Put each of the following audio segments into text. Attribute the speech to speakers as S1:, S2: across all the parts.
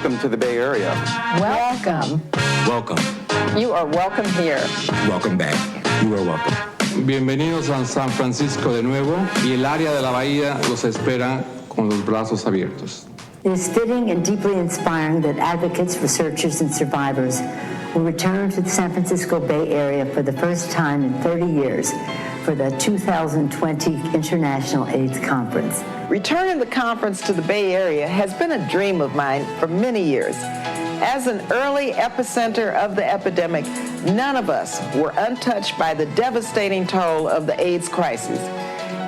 S1: welcome to the Bay Area.
S2: Welcome.
S3: Welcome.
S2: You are welcome here.
S3: Welcome back. You are welcome.
S4: Bienvenidos a San Francisco de nuevo y el área de la bahía los espera con los brazos abiertos.
S5: It is fitting and deeply inspiring that advocates, researchers, and survivors will return to the San Francisco Bay Area for the first time in 30 years for the 2020 International AIDS Conference.
S6: Returning the conference to the Bay Area has been a dream of mine for many years. As an early epicenter of the epidemic, none of us were untouched by the devastating toll of the AIDS crisis.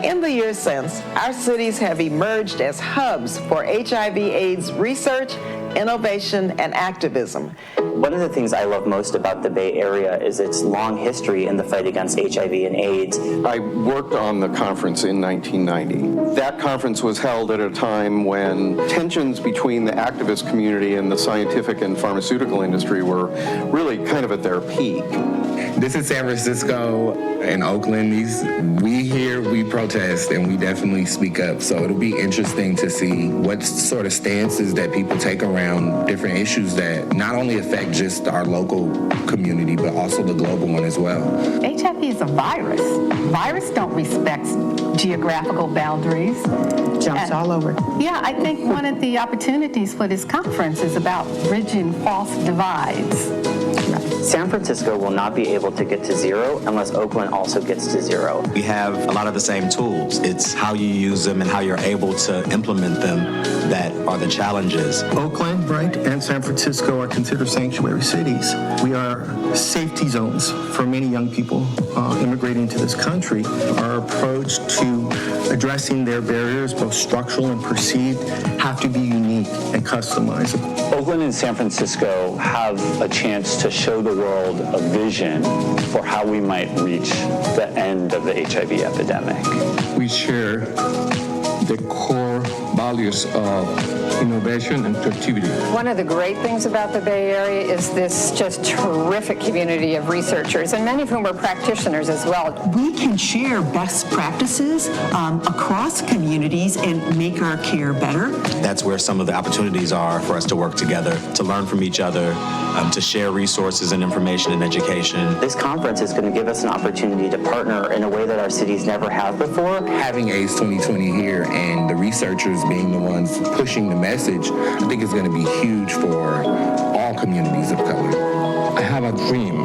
S6: In the years since, our cities have emerged as hubs for HIV/AIDS research, innovation, and activism.
S7: One of the things I love most about the Bay Area is its long history in the fight against HIV and AIDS.
S1: I worked on the conference in 1990. That conference was held at a time when tensions between the activist community and the scientific and pharmaceutical industry were really kind of at their peak.
S3: This is San Francisco and Oakland. We protest, and we definitely speak up. So it'll be interesting to see what sort of stances that people take around different issues that not only affect just our local community, but also the global one as well.
S2: HIV is a virus. Viruses don't respect geographical boundaries.
S8: Jumps all over.
S2: Yeah, I think one of the opportunities for this conference is about bridging false divides.
S7: San Francisco will not be able to get to zero unless Oakland also gets to zero.
S3: We have a lot of the same tools. It's how you use them and how you're able to implement them that are the challenges.
S9: Oakland, right, and San Francisco are considered sanctuary cities. We are safety zones for many young people immigrating to this country. Our approach to addressing their barriers, both structural and perceived, have to be unique and customized.
S10: Oakland and San Francisco have a chance to show the world a vision for how we might reach the end of the HIV epidemic.
S4: We share the core values of innovation and creativity.
S8: One of the great things about the Bay Area is this just terrific community of researchers, and many of whom are practitioners as well.
S11: We can share best practices across communities and make our care better.
S3: That's where some of the opportunities are for us to work together, to learn from each other, to share resources and information and education.
S7: This conference is going to give us an opportunity to partner in a way that our cities never have before.
S3: Having AIDS 2020 here and the researchers being the ones pushing the message, I think is going to be huge for all communities of color.
S4: I have a dream,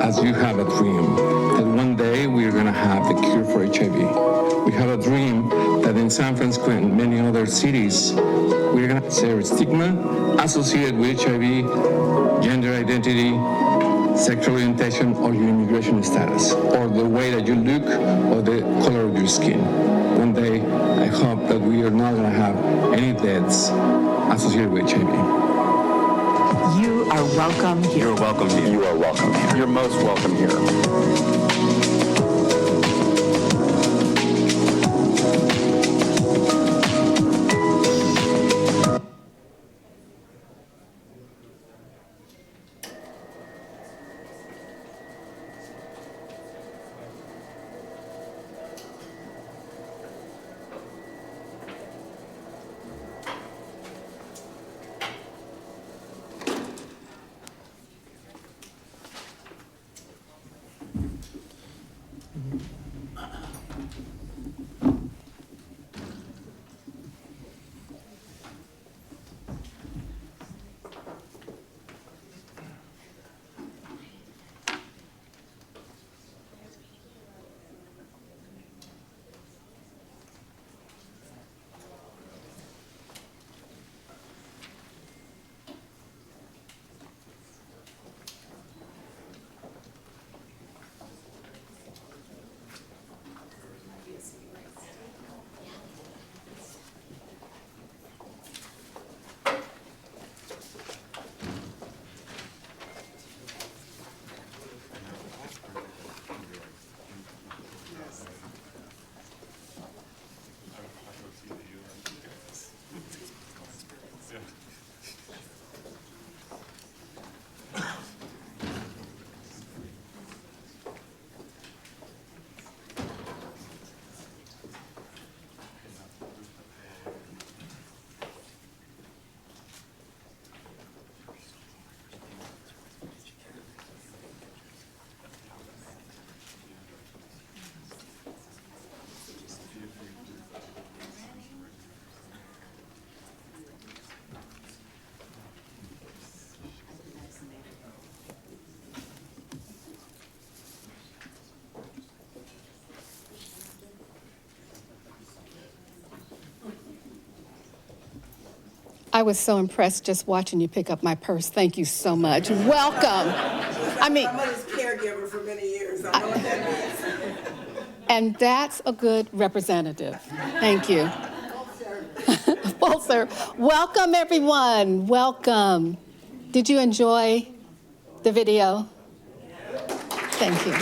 S4: as you have a dream, that one day we're going to have the cure for HIV. We have a dream that in San Francisco and many other cities, we're going to zero stigma associated with HIV, gender identity, sexual orientation, or your immigration status, or the way that you look, or the color of your skin. One day, I hope that we are not going to have any deaths associated with HIV.
S11: You are welcome here.
S3: You're welcome here.
S10: You are welcome here.
S1: You're most welcome here.
S2: I was so impressed just watching you pick up my purse. Thank you so much. Welcome.
S12: I'm his caregiver for many years. I know what that means.
S2: And that's a good representative. Thank you. Well, sir, welcome everyone. Welcome. Did you enjoy the video? Thank you.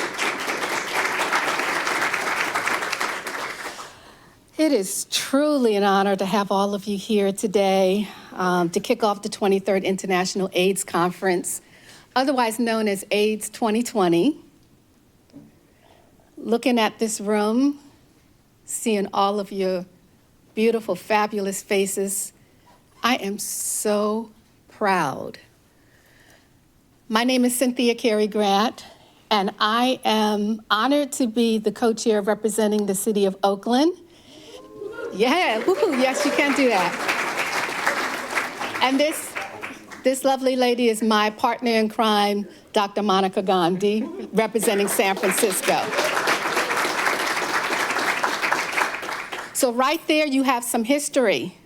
S2: It is truly an honor to have all of you here today to kick off the 23rd International AIDS Conference, otherwise known as AIDS 2020. Looking at this room, seeing all of your beautiful, fabulous faces, I am so proud. My name is Cynthia Carey Grant, and I am honored to be the co-chair representing the city of Oakland. Yeah, woohoo, yes, you can do that. And this lovely lady is my partner in crime, Dr. Monica Gandhi, representing San Francisco. So right there, you have some history.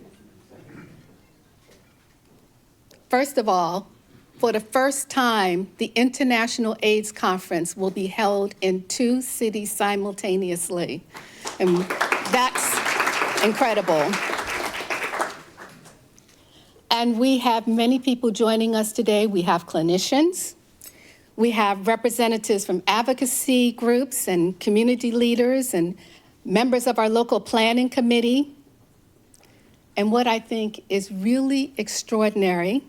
S2: First of all, for the first time, the International AIDS Conference will be held in 2 cities simultaneously. And that's incredible. And we have many people joining us today. We have clinicians. We have representatives from advocacy groups and community leaders and members of our local planning committee. And what I think is really extraordinary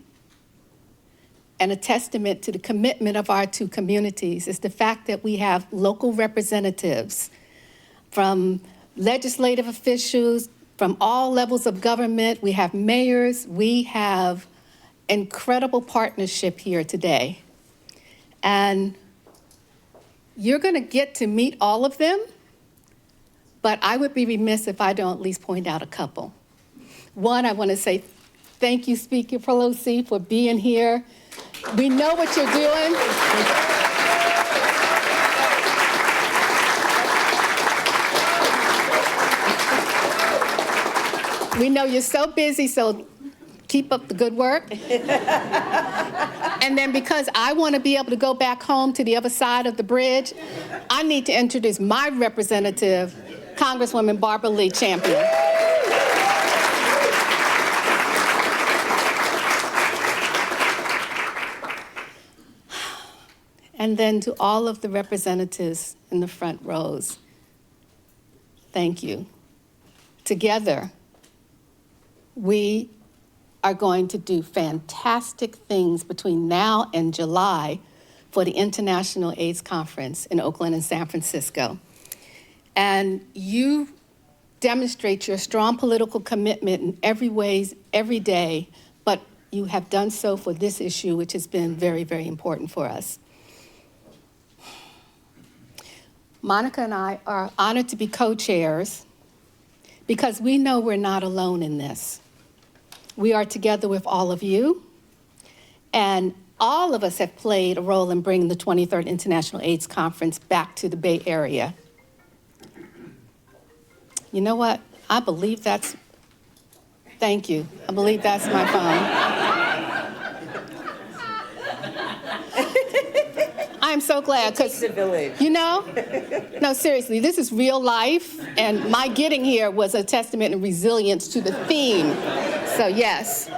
S2: and a testament to the commitment of our 2 communities is the fact that we have local representatives from legislative officials, from all levels of government. We have mayors. We have incredible partnership here today. And you're going to get to meet all of them, but I would be remiss if I don't at least point out a couple. One, I want to say thank you, Speaker Pelosi, for being here. We know what you're doing. We know you're so busy, so keep up the good work. And then because I want to be able to go back home to the other side of the bridge, I need to introduce my representative, Congresswoman Barbara Lee Champion. And then to all of the representatives in the front rows, thank you. Together, we are going to do fantastic things between now and July for the International AIDS Conference in Oakland and San Francisco. And you demonstrate your strong political commitment in every ways, every day, but you have done so for this issue, which has been very, very important for us. Monica and I are honored to be co-chairs because we know we're not alone in this. We are together with all of you, and all of us have played a role in bringing the 23rd International AIDS Conference back to the Bay Area. You know what? I believe that's, thank you. I believe that's my phone. I'm so glad, because, you know, no, seriously, this is real life, and my getting here was a testament and resilience to the theme. So, yes.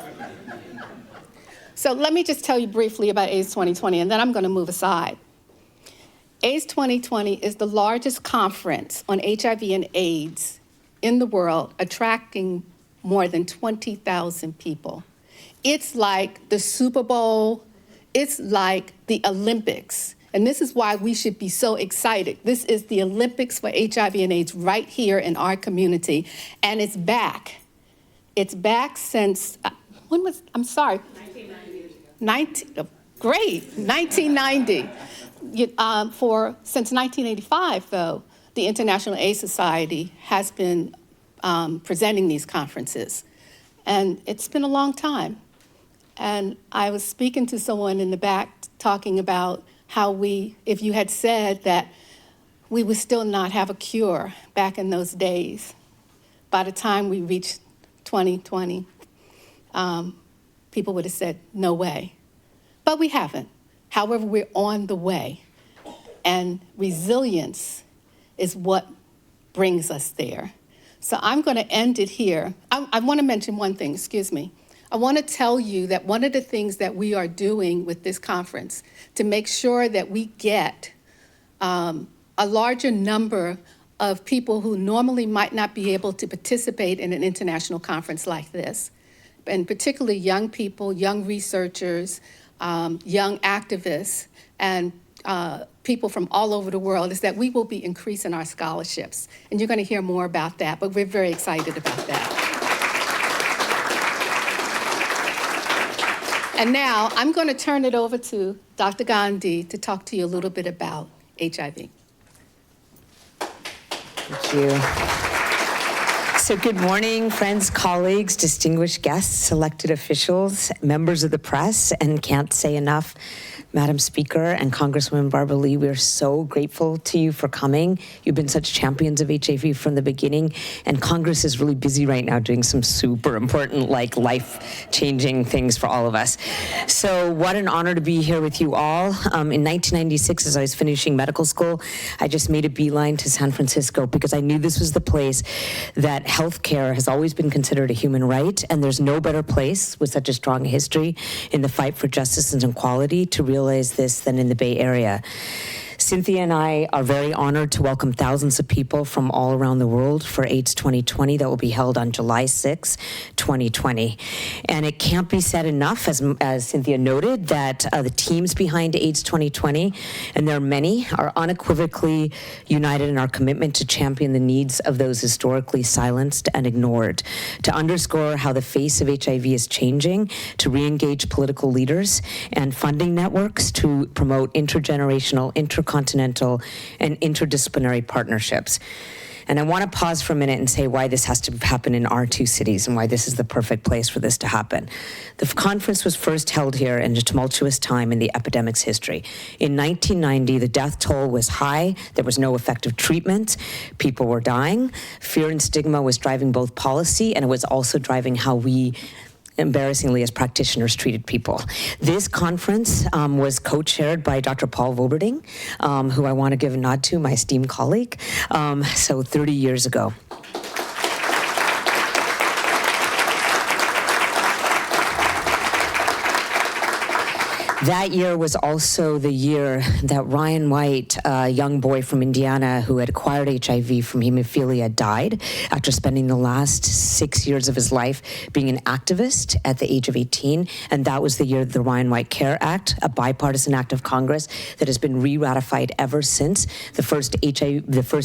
S2: So let me just tell you briefly about AIDS 2020, and then I'm going to move aside. AIDS 2020 is the largest conference on HIV and AIDS in the world, attracting more than 20,000 people. It's like the Super Bowl. It's like the Olympics. And this is why we should be so excited. This is the Olympics for HIV and AIDS right here in our community. And it's back. It's back since, when was, I'm sorry. 1990 years ago. Great, 1990. Since 1985, though, the International AIDS Society has been presenting these conferences. And it's been a long time. And I was speaking to someone in the back talking about how if you had said that we would still not have a cure back in those days, by the time we reached 2020, people would have said, no way. But we haven't. However, we're on the way. And resilience is what brings us there. So I'm going to end it here. I want to mention one thing, excuse me. I want to tell you that one of the things that we are doing with this conference to make sure that we get a larger number of people who normally might not be able to participate in an international conference like this, and particularly young people, young researchers, young activists, and people from all over the world, is that we will be increasing our scholarships. And you're going to hear more about that, but we're very excited about that. And now I'm going to turn it over to Dr. Gandhi to talk to you a little bit about HIV.
S13: Thank you. So good morning, friends, colleagues, distinguished guests, elected officials, members of the press, and can't say enough, Madam Speaker and Congresswoman Barbara Lee, we are so grateful to you for coming. You've been such champions of HIV from the beginning, and Congress is really busy right now doing some super important, like life-changing things for all of us. So what an honor to be here with you all. In 1996, as I was finishing medical school, I just made a beeline to San Francisco because I knew this was the place that healthcare has always been considered a human right, and there's no better place with such a strong history in the fight for justice and equality to realize this than in the Bay Area. Cynthia and I are very honored to welcome thousands of people from all around the world for AIDS 2020 that will be held on July 6, 2020. And it can't be said enough, as Cynthia noted, that the teams behind AIDS 2020, and there are many, are unequivocally united in our commitment to champion the needs of those historically silenced and ignored, to underscore how the face of HIV is changing, to re-engage political leaders and funding networks to promote intergenerational, intercontinental, and interdisciplinary partnerships. And I want to pause for a minute and say why this has to happen in our two cities and why this is the perfect place for this to happen. The conference was first held here in a tumultuous time in the epidemic's history. In 1990, the death toll was high. There was no effective treatment. People were dying. Fear and stigma was driving both policy, and it was also driving how we embarrassingly, as practitioners, treated people. This conference was co-chaired by Dr. Paul Voberding, who I want to give a nod to, my esteemed colleague, so 30 years ago. That year was also the year that Ryan White, a young boy from Indiana who had acquired HIV from hemophilia, died after spending the last 6 years of his life being an activist at the age of 18. And that was the year of the Ryan White Care Act, a bipartisan act of Congress that has been re-ratified ever since. The first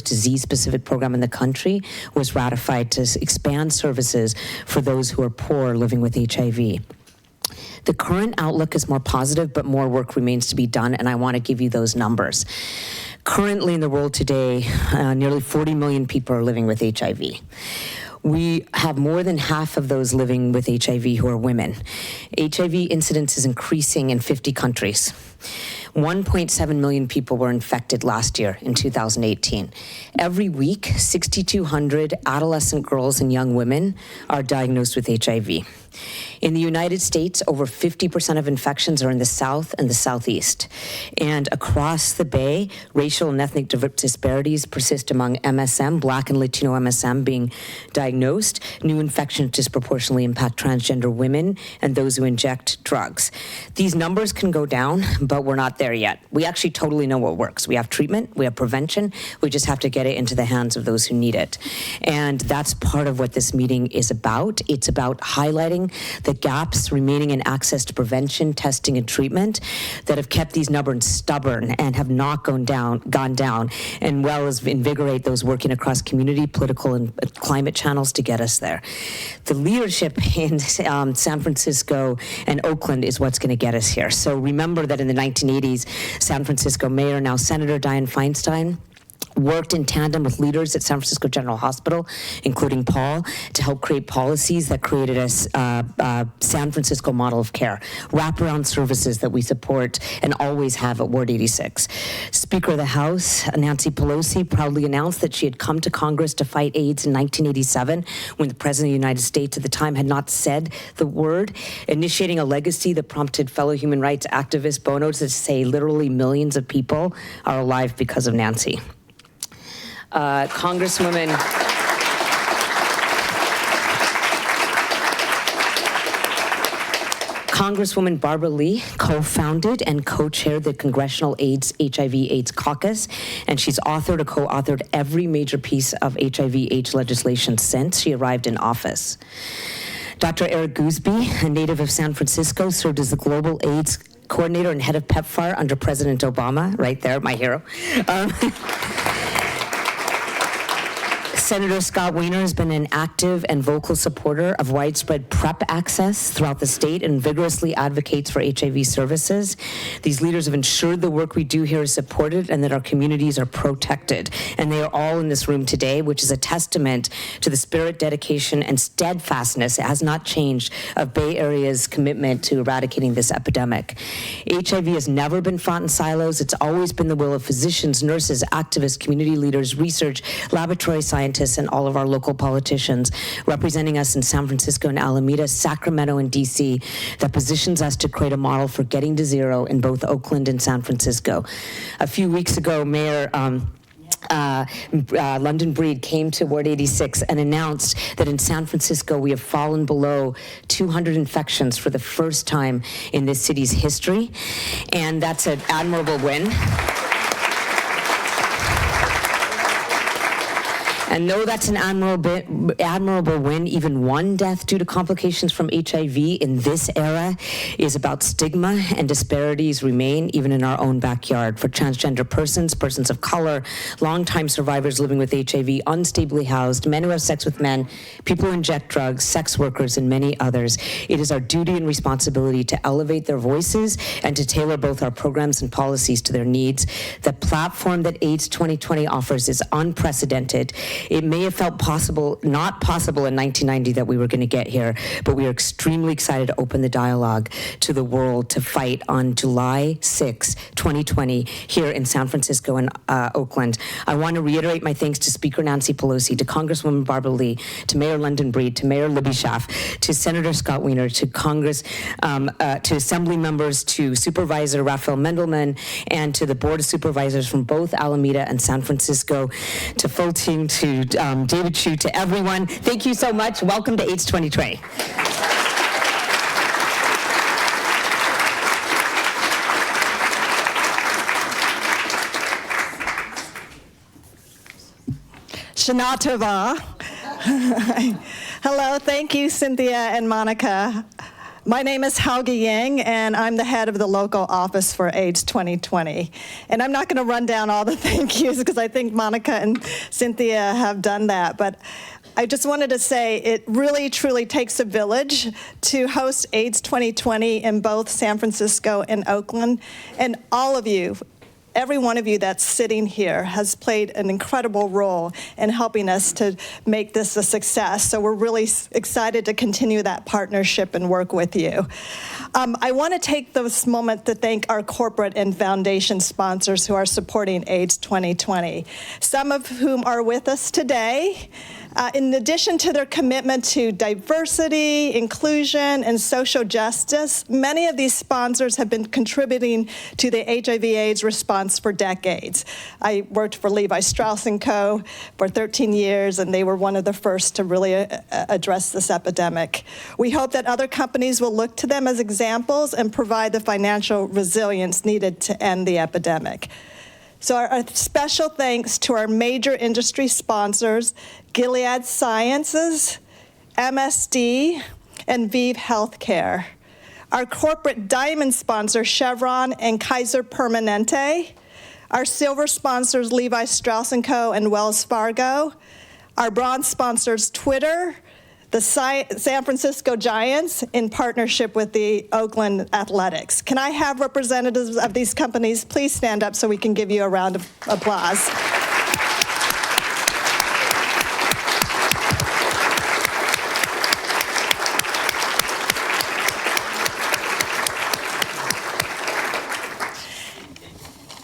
S13: disease-specific program in the country was ratified to expand services for those who are poor living with HIV. The current outlook is more positive, but more work remains to be done, and I want to give you those numbers. Currently in the world today, nearly 40 million people are living with HIV. We have more than half of those living with HIV who are women. HIV incidence is increasing in 50 countries. 1.7 million people were infected last year in 2018. Every week, 6,200 adolescent girls and young women are diagnosed with HIV. In the United States, over 50% of infections are in the South and the Southeast. And across the Bay, racial and ethnic disparities persist among MSM, Black and Latino MSM being diagnosed. New infections disproportionately impact transgender women and those who inject drugs. These numbers can go down, but we're not there yet. We actually totally know what works. We have treatment, we have prevention, we just have to get it into the hands of those who need it. And that's part of what this meeting is about. It's about highlighting the gaps remaining in access to prevention, testing, and treatment that have kept these numbers stubborn and have not gone down, and well as invigorate those working across community, political, and climate channels to get us there. The leadership in San Francisco and Oakland is what's going to get us here. So remember that in the 1980s, San Francisco Mayor, now Senator Dianne Feinstein, worked in tandem with leaders at San Francisco General Hospital, including Paul, to help create policies that created a San Francisco model of care, wraparound services that we support and always have at Ward 86. Speaker of the House, Nancy Pelosi, proudly announced that she had come to Congress to fight AIDS in 1987, when the President of the United States at the time had not said the word, initiating a legacy that prompted fellow human rights activist Bono to say literally millions of people are alive because of Nancy. Congresswoman Barbara Lee co-founded and co-chaired the Congressional HIV/AIDS Caucus, and she's authored or co-authored every major piece of HIV/AIDS legislation since she arrived in office. Dr. Eric Gooseby, a native of San Francisco, served as the Global AIDS Coordinator and head of PEPFAR under President Obama, right there, my hero. Senator Scott Wiener has been an active and vocal supporter of widespread PrEP access throughout the state and vigorously advocates for HIV services. These leaders have ensured the work we do here is supported and that our communities are protected. And they are all in this room today, which is a testament to the spirit, dedication, and steadfastness, it has not changed, of Bay Area's commitment to eradicating this epidemic. HIV has never been fought in silos. It's always been the will of physicians, nurses, activists, community leaders, research, laboratory scientists, and all of our local politicians representing us in San Francisco and Alameda, Sacramento, and DC, that positions us to create a model for getting to zero in both Oakland and San Francisco. A few weeks ago, Mayor London Breed came to Ward 86 and announced that in San Francisco we have fallen below 200 infections for the first time in this city's history, and that's an admirable win. And though that's an admirable win, even one death due to complications from HIV in this era is about stigma, and disparities remain even in our own backyard. For transgender persons, persons of color, longtime survivors living with HIV, unstably housed, men who have sex with men, people who inject drugs, sex workers, and many others, it is our duty and responsibility to elevate their voices and to tailor both our programs and policies to their needs. The platform that AIDS 2020 offers is unprecedented. It may have felt not possible in 1990 that we were going to get here, but we are extremely excited to open the dialogue to the world to fight on July 6, 2020, here in San Francisco and Oakland. I want to reiterate my thanks to Speaker Nancy Pelosi, to Congresswoman Barbara Lee, to Mayor London Breed, to Mayor Libby Schaaf, to Senator Scott Wiener, to to Assembly members, to Supervisor Raphael Mendelman, and to the Board of Supervisors from both Alameda and San Francisco, to full team, to David Chu, to everyone. Thank you so much. Welcome to AIDS 2020.
S14: Shana Tova. Hello, thank you, Cynthia and Monica. My name is Hauge Yang, and I'm the head of the local office for AIDS 2020. And I'm not going to run down all the thank yous because I think Monica and Cynthia have done that. But I just wanted to say it really, truly takes a village to host AIDS 2020 in both San Francisco and Oakland. And all of you, every one of you that's sitting here has played an incredible role in helping us to make this a success. So we're really excited to continue that partnership and work with you. I want to take this moment to thank our corporate and foundation sponsors who are supporting AIDS 2020, some of whom are with us today. In addition to their commitment to diversity, inclusion, and social justice, many of these sponsors have been contributing to the HIV/AIDS response for decades. I worked for Levi Strauss & Co. for 13 years, and they were one of the first to really address this epidemic. We hope that other companies will look to them as examples and provide the financial resilience needed to end the epidemic. So our special thanks to our major industry sponsors, Gilead Sciences, MSD, and ViiV Healthcare. Our corporate diamond sponsors, Chevron and Kaiser Permanente. Our silver sponsors, Levi Strauss & Co. and Wells Fargo. Our bronze sponsors, Twitter, the San Francisco Giants, in partnership with the Oakland Athletics. Can I have representatives of these companies please stand up so we can give you a round of applause?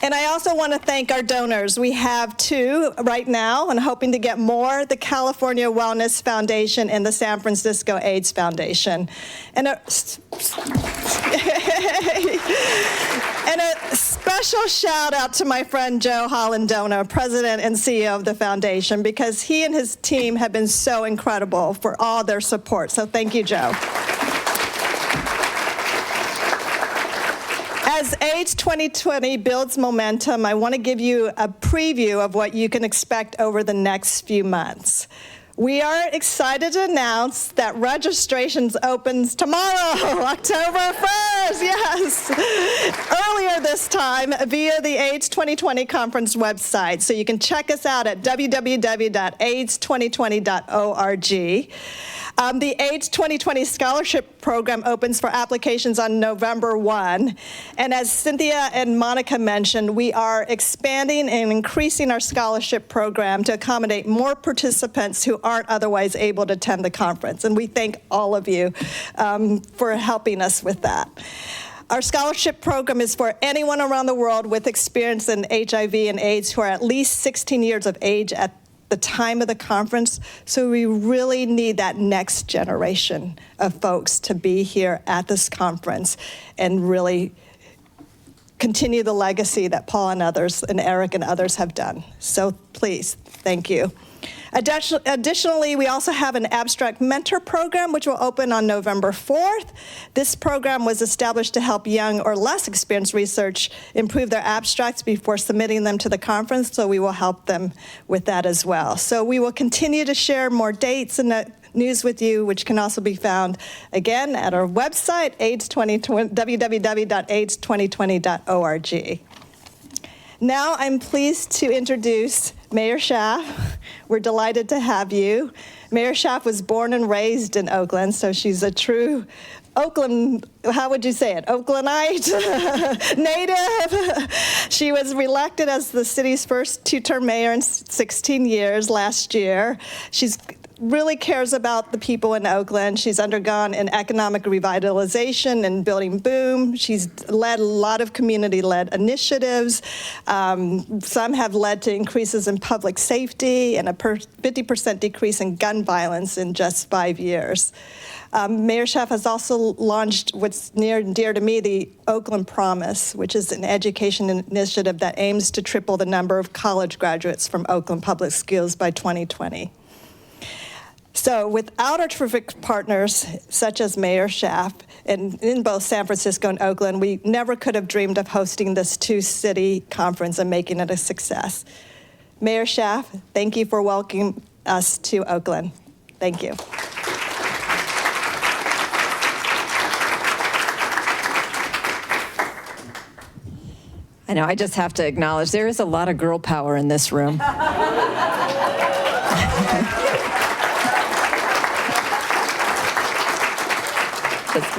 S14: And I also want to thank our donors. We have 2 right now and hoping to get more, the California Wellness Foundation and the San Francisco AIDS Foundation. And a special shout out to my friend Joe Hollandona, President and CEO of the foundation, because he and his team have been so incredible for all their support. So thank you, Joe. As AIDS 2020 builds momentum, I want to give you a preview of what you can expect over the next few months. We are excited to announce that registrations opens tomorrow, October 1st, yes. Earlier this time via the AIDS 2020 conference website. So you can check us out at www.aids2020.org. The AIDS 2020 Scholarship Program opens for applications on November 1. And as Cynthia and Monica mentioned, we are expanding and increasing our scholarship program to accommodate more participants who aren't otherwise able to attend the conference. And we thank all of you for helping us with that. Our scholarship program is for anyone around the world with experience in HIV and AIDS who are at least 16 years of age at the time of the conference. So we really need that next generation of folks to be here at this conference and really continue the legacy that Paul and others and Eric and others have done. So please, thank you. Additionally, we also have an abstract mentor program, which will open on November 4th. This program was established to help young or less experienced research improve their abstracts before submitting them to the conference, so we will help them with that as well. So we will continue to share more dates and news with you, which can also be found, again, at our website, www.aids2020.org. Now I'm pleased to introduce Mayor Schaaf. We're delighted to have you. Mayor Schaaf was born and raised in Oakland, so she's a true Oakland, how would you say it, Oaklandite native. She was reelected as the city's first 2-term mayor in 16 years last year. She's really cares about the people in Oakland. She's undergone an economic revitalization and building boom. She's led a lot of community-led initiatives. Some have led to increases in public safety and a 50% decrease in gun violence in just 5 years. Mayor Schaaf has also launched what's near and dear to me, the Oakland Promise, which is an education initiative that aims to triple the number of college graduates from Oakland Public Schools by 2020. So without our terrific partners, such as Mayor Schaaf, and in both San Francisco and Oakland, we never could have dreamed of hosting this 2-city conference and making it a success. Mayor Schaaf, thank you for welcoming us to Oakland. Thank you.
S8: I know, I just have to acknowledge there is a lot of girl power in this room.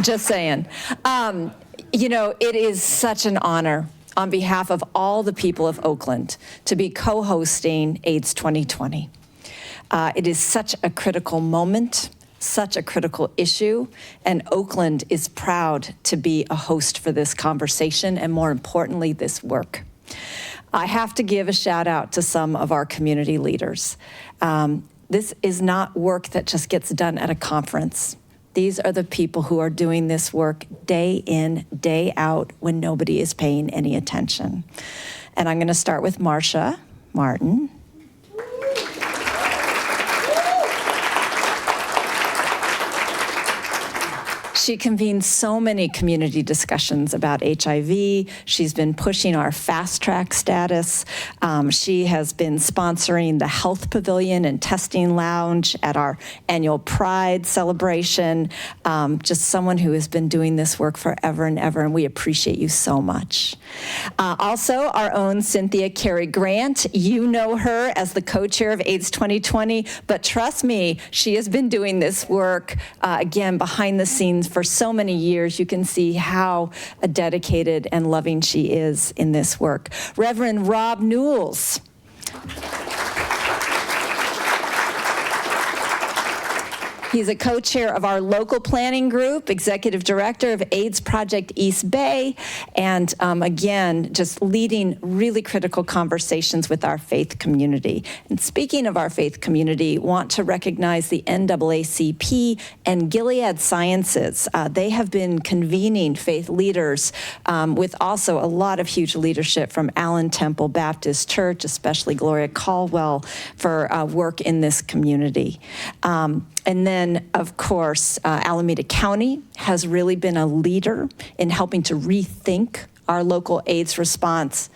S8: Just saying. You know, it is such an honor on behalf of all the people of Oakland to be co-hosting AIDS 2020. It is such a critical moment, such a critical issue, and Oakland is proud to be a host for this conversation and, more importantly, this work. I have to give a shout out to some of our community leaders. This is not work that just gets done at a conference. These are the people who are doing this work day in, day out when nobody is paying any attention. And I'm going to start with Marcia Martin. She convenes so many community discussions about HIV. She's been pushing our fast track status. She has been sponsoring the Health Pavilion and Testing Lounge at our annual Pride celebration. Just someone who has been doing this work forever and ever, and we appreciate you so much. Also, our own Cynthia Carey Grant. You know her as the co-chair of AIDS 2020, but trust me, she has been doing this work, again, behind the scenes for so many years. You can see how dedicated and loving she is in this work. Reverend Rob Newells. He's a co-chair of our local planning group, executive director of AIDS Project East Bay, and again, just leading really critical conversations with our faith community. And speaking of our faith community, want to recognize the NAACP and Gilead Sciences. They have been convening faith leaders with also a lot of huge leadership from Allen Temple Baptist Church, especially Gloria Caldwell, for work in this community. And then, of course, Alameda County has really been a leader in helping to rethink our local AIDS response.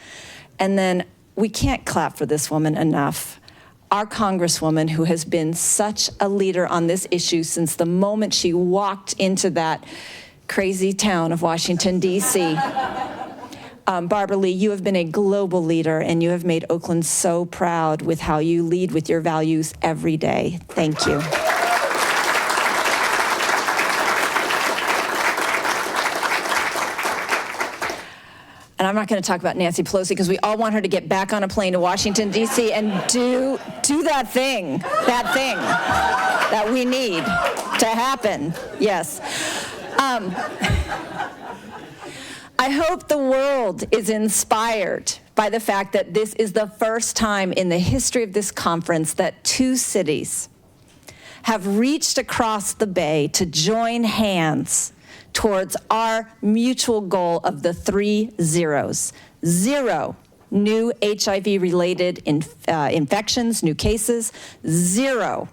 S8: And then we can't clap for this woman enough. Our Congresswoman, who has been such a leader on this issue since the moment she walked into that crazy town of Washington, D.C. Barbara Lee, you have been a global leader, and you have made Oakland so proud with how you lead with your values every day. Thank you. And I'm not going to talk about Nancy Pelosi because we all want her to get back on a plane to Washington, D.C. and do that thing that we need to happen. Yes. I hope the world is inspired by the fact that this is the first time in the history of this conference that two cities have reached across the bay to join hands towards our mutual goal of the 3 zeros. 0 new HIV-related infections, new cases, 0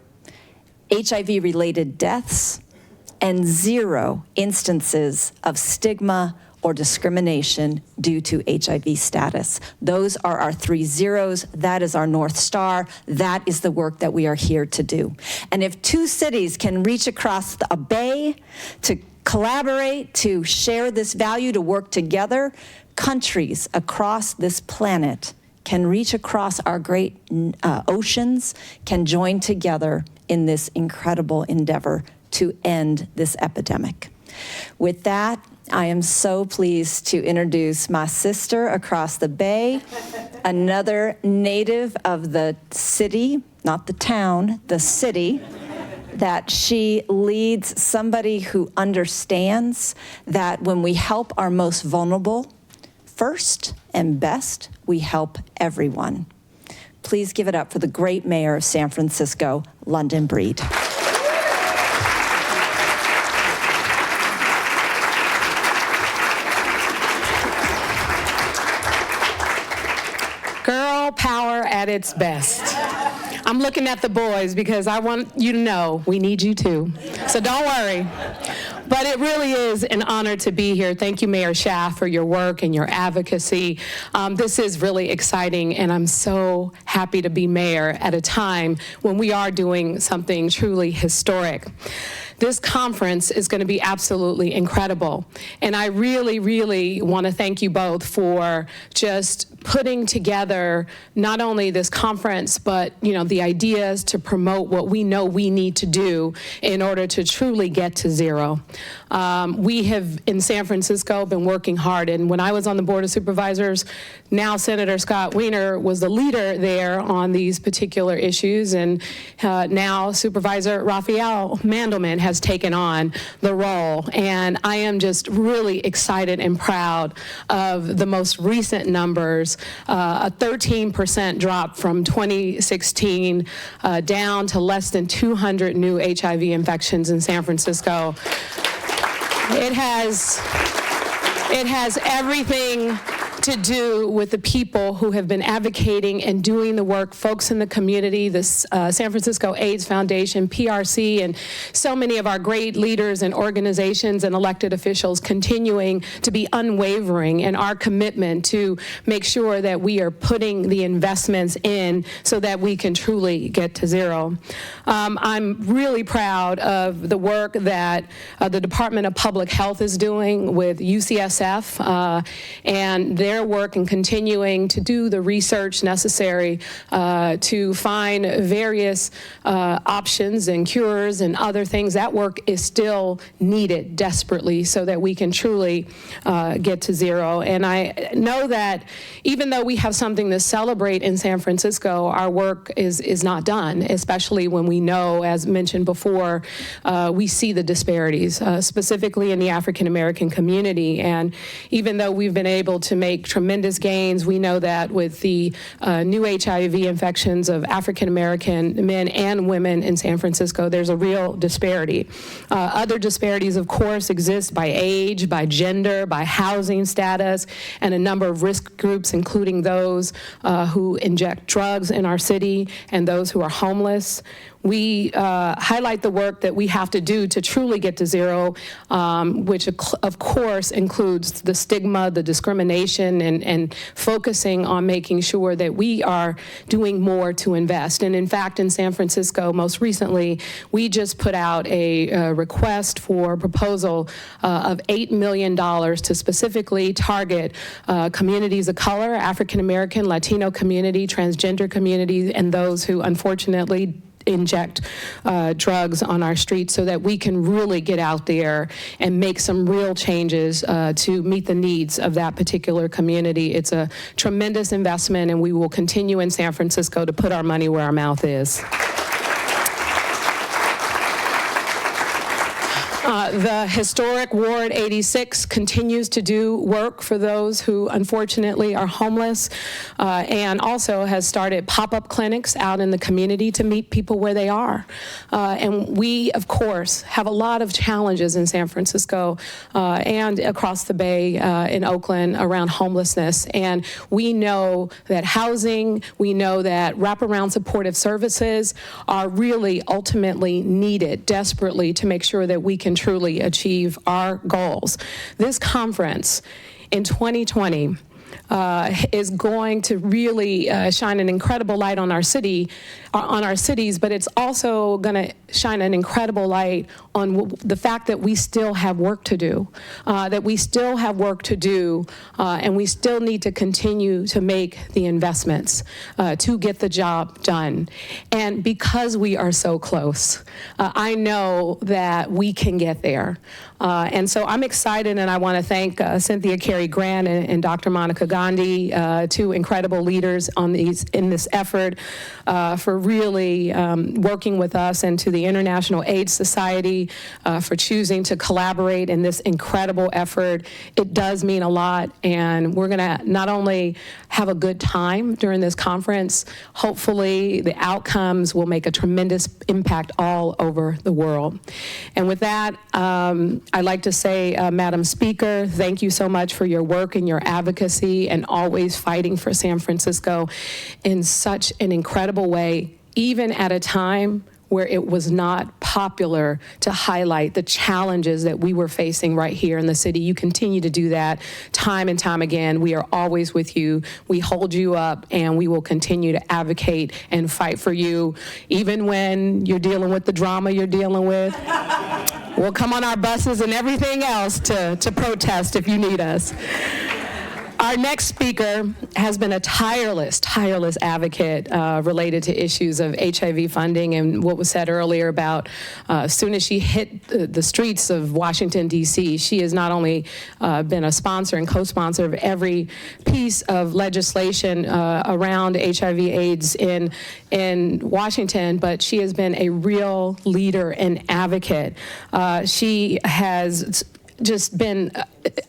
S8: HIV-related deaths, and 0 instances of stigma or discrimination due to HIV status. Those are our 3 zeros. That is our North Star. That is the work that we are here to do. And if two cities can reach across a bay to collaborate, to share this value, to work together, countries across this planet can reach across our great oceans, can join together in this incredible endeavor to end this epidemic. With that, I am so pleased to introduce my sister across the bay, another native of the city, not the town, the city, that she leads, somebody who understands that when we help our most vulnerable first and best, we help everyone. Please give it up for the great mayor of San Francisco, London Breed.
S15: Girl power at its best. I'm looking at the boys because I want you to know we need you too. So don't worry. But it really is an honor to be here. Thank you, Mayor Schaaf, for your work and your advocacy. This is really exciting, and I'm so happy to be mayor at a time when we are doing something truly historic. This conference is going to be absolutely incredible. And I really, really want to thank you both for just putting together not only this conference, but the ideas to promote what we know we need to do in order to truly get to zero. We have, in San Francisco, been working hard. And when I was on the Board of Supervisors, now Senator Scott Wiener was the leader there on these particular issues. And now Supervisor Raphael Mandelman has taken on the role. And I am just really excited and proud of the most recent numbers, a 13% drop from 2016 down to less than 200 new HIV infections in San Francisco. It has everything to do with the people who have been advocating and doing the work, folks in the community, the San Francisco AIDS Foundation, PRC, and so many of our great leaders and organizations and elected officials continuing to be unwavering in our commitment to make sure that we are putting the investments in so that we can truly get to zero. I'm really proud of the work that the Department of Public Health is doing with UCSF and their their work and continuing to do the research necessary to find various options and cures and other things. That work is still needed desperately so that we can truly get to zero. And I know that even though we have something to celebrate in San Francisco, our work is not done, especially when we know, as mentioned before, we see the disparities, specifically in the African American community. And even though we've been able to make tremendous gains, we know that with the new HIV infections of African American men and women in San Francisco, there's a real disparity. Other disparities, of course, exist by age, by gender, by housing status, and a number of risk groups, including those who inject drugs in our city and those who are homeless. We highlight the work that we have to do to truly get to zero, which of course includes the stigma, the discrimination, and focusing on making sure that we are doing more to invest. And in fact, in San Francisco, most recently, we just put out a request for proposal of $8 million to specifically target communities of color, African American, Latino community, transgender communities, and those who unfortunately inject drugs on our streets so that we can really get out there and make some real changes to meet the needs of that particular community. It's a tremendous investment, and we will continue in San Francisco to put our money where our mouth is. The historic Ward 86 continues to do work for those who unfortunately are homeless, and also has started pop-up clinics out in the community to meet people where they are. And we, of course, have a lot of challenges in San Francisco and across the Bay in Oakland around homelessness. And we know that housing, we know that wraparound supportive services are really ultimately needed desperately to make sure that we can truly achieve our goals. This conference in 2020 is going to really shine an incredible light on our city, on our cities, but it's also going to shine an incredible light on the fact that we still have work to do, and we still need to continue to make the investments to get the job done. And because we are so close, I know that we can get there. And so I'm excited, and I want to thank Cynthia Carey Grant and Dr. Monica Gandhi, two incredible leaders in this effort, for really working with us, and to the International AIDS Society for choosing to collaborate in this incredible effort. It does mean a lot, and we're going to not only have a good time during this conference, hopefully the outcomes will make a tremendous impact all over the world. And with that, I'd like to say, Madam Speaker, thank you so much for your work and your advocacy and always fighting for San Francisco in such an incredible way, even at a time where it was not popular to highlight the challenges that we were facing right here in the city. You continue to do that time and time again. We are always with you. We hold you up, and we will continue to advocate and fight for you, even when you're dealing with the drama you're dealing with. We'll come on our buses and everything else to protest if you need us. Our next speaker has been a tireless advocate related to issues of HIV funding, and what was said earlier about as soon as she hit the streets of Washington, D.C., she has not only been a sponsor and co-sponsor of every piece of legislation around HIV AIDS in Washington, but she has been a real leader and advocate. She has just been,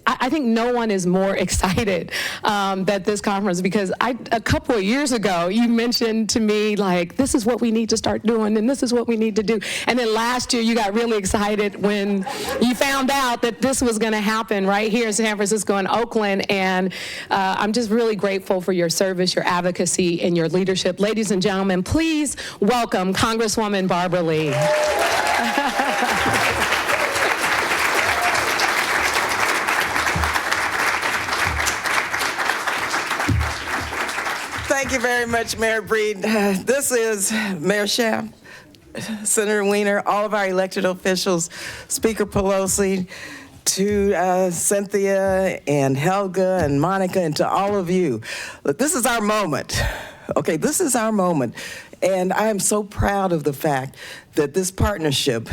S15: I think no one is more excited at this conference, because a couple of years ago, you mentioned to me, like, this is what we need to start doing, and this is what we need to do. And then last year, you got really excited when you found out that this was going to happen right here in San Francisco and Oakland. And I'm just really grateful for your service, your advocacy, and your leadership. Ladies and gentlemen, please welcome Congresswoman Barbara Lee.
S6: Thank you very much, Mayor Breed. This is Mayor Schaaf, Senator Wiener, all of our elected officials, Speaker Pelosi, to Cynthia and Helga and Monica and to all of you. Look, this is our moment. Okay, this is our moment. And I am so proud of the fact that this partnership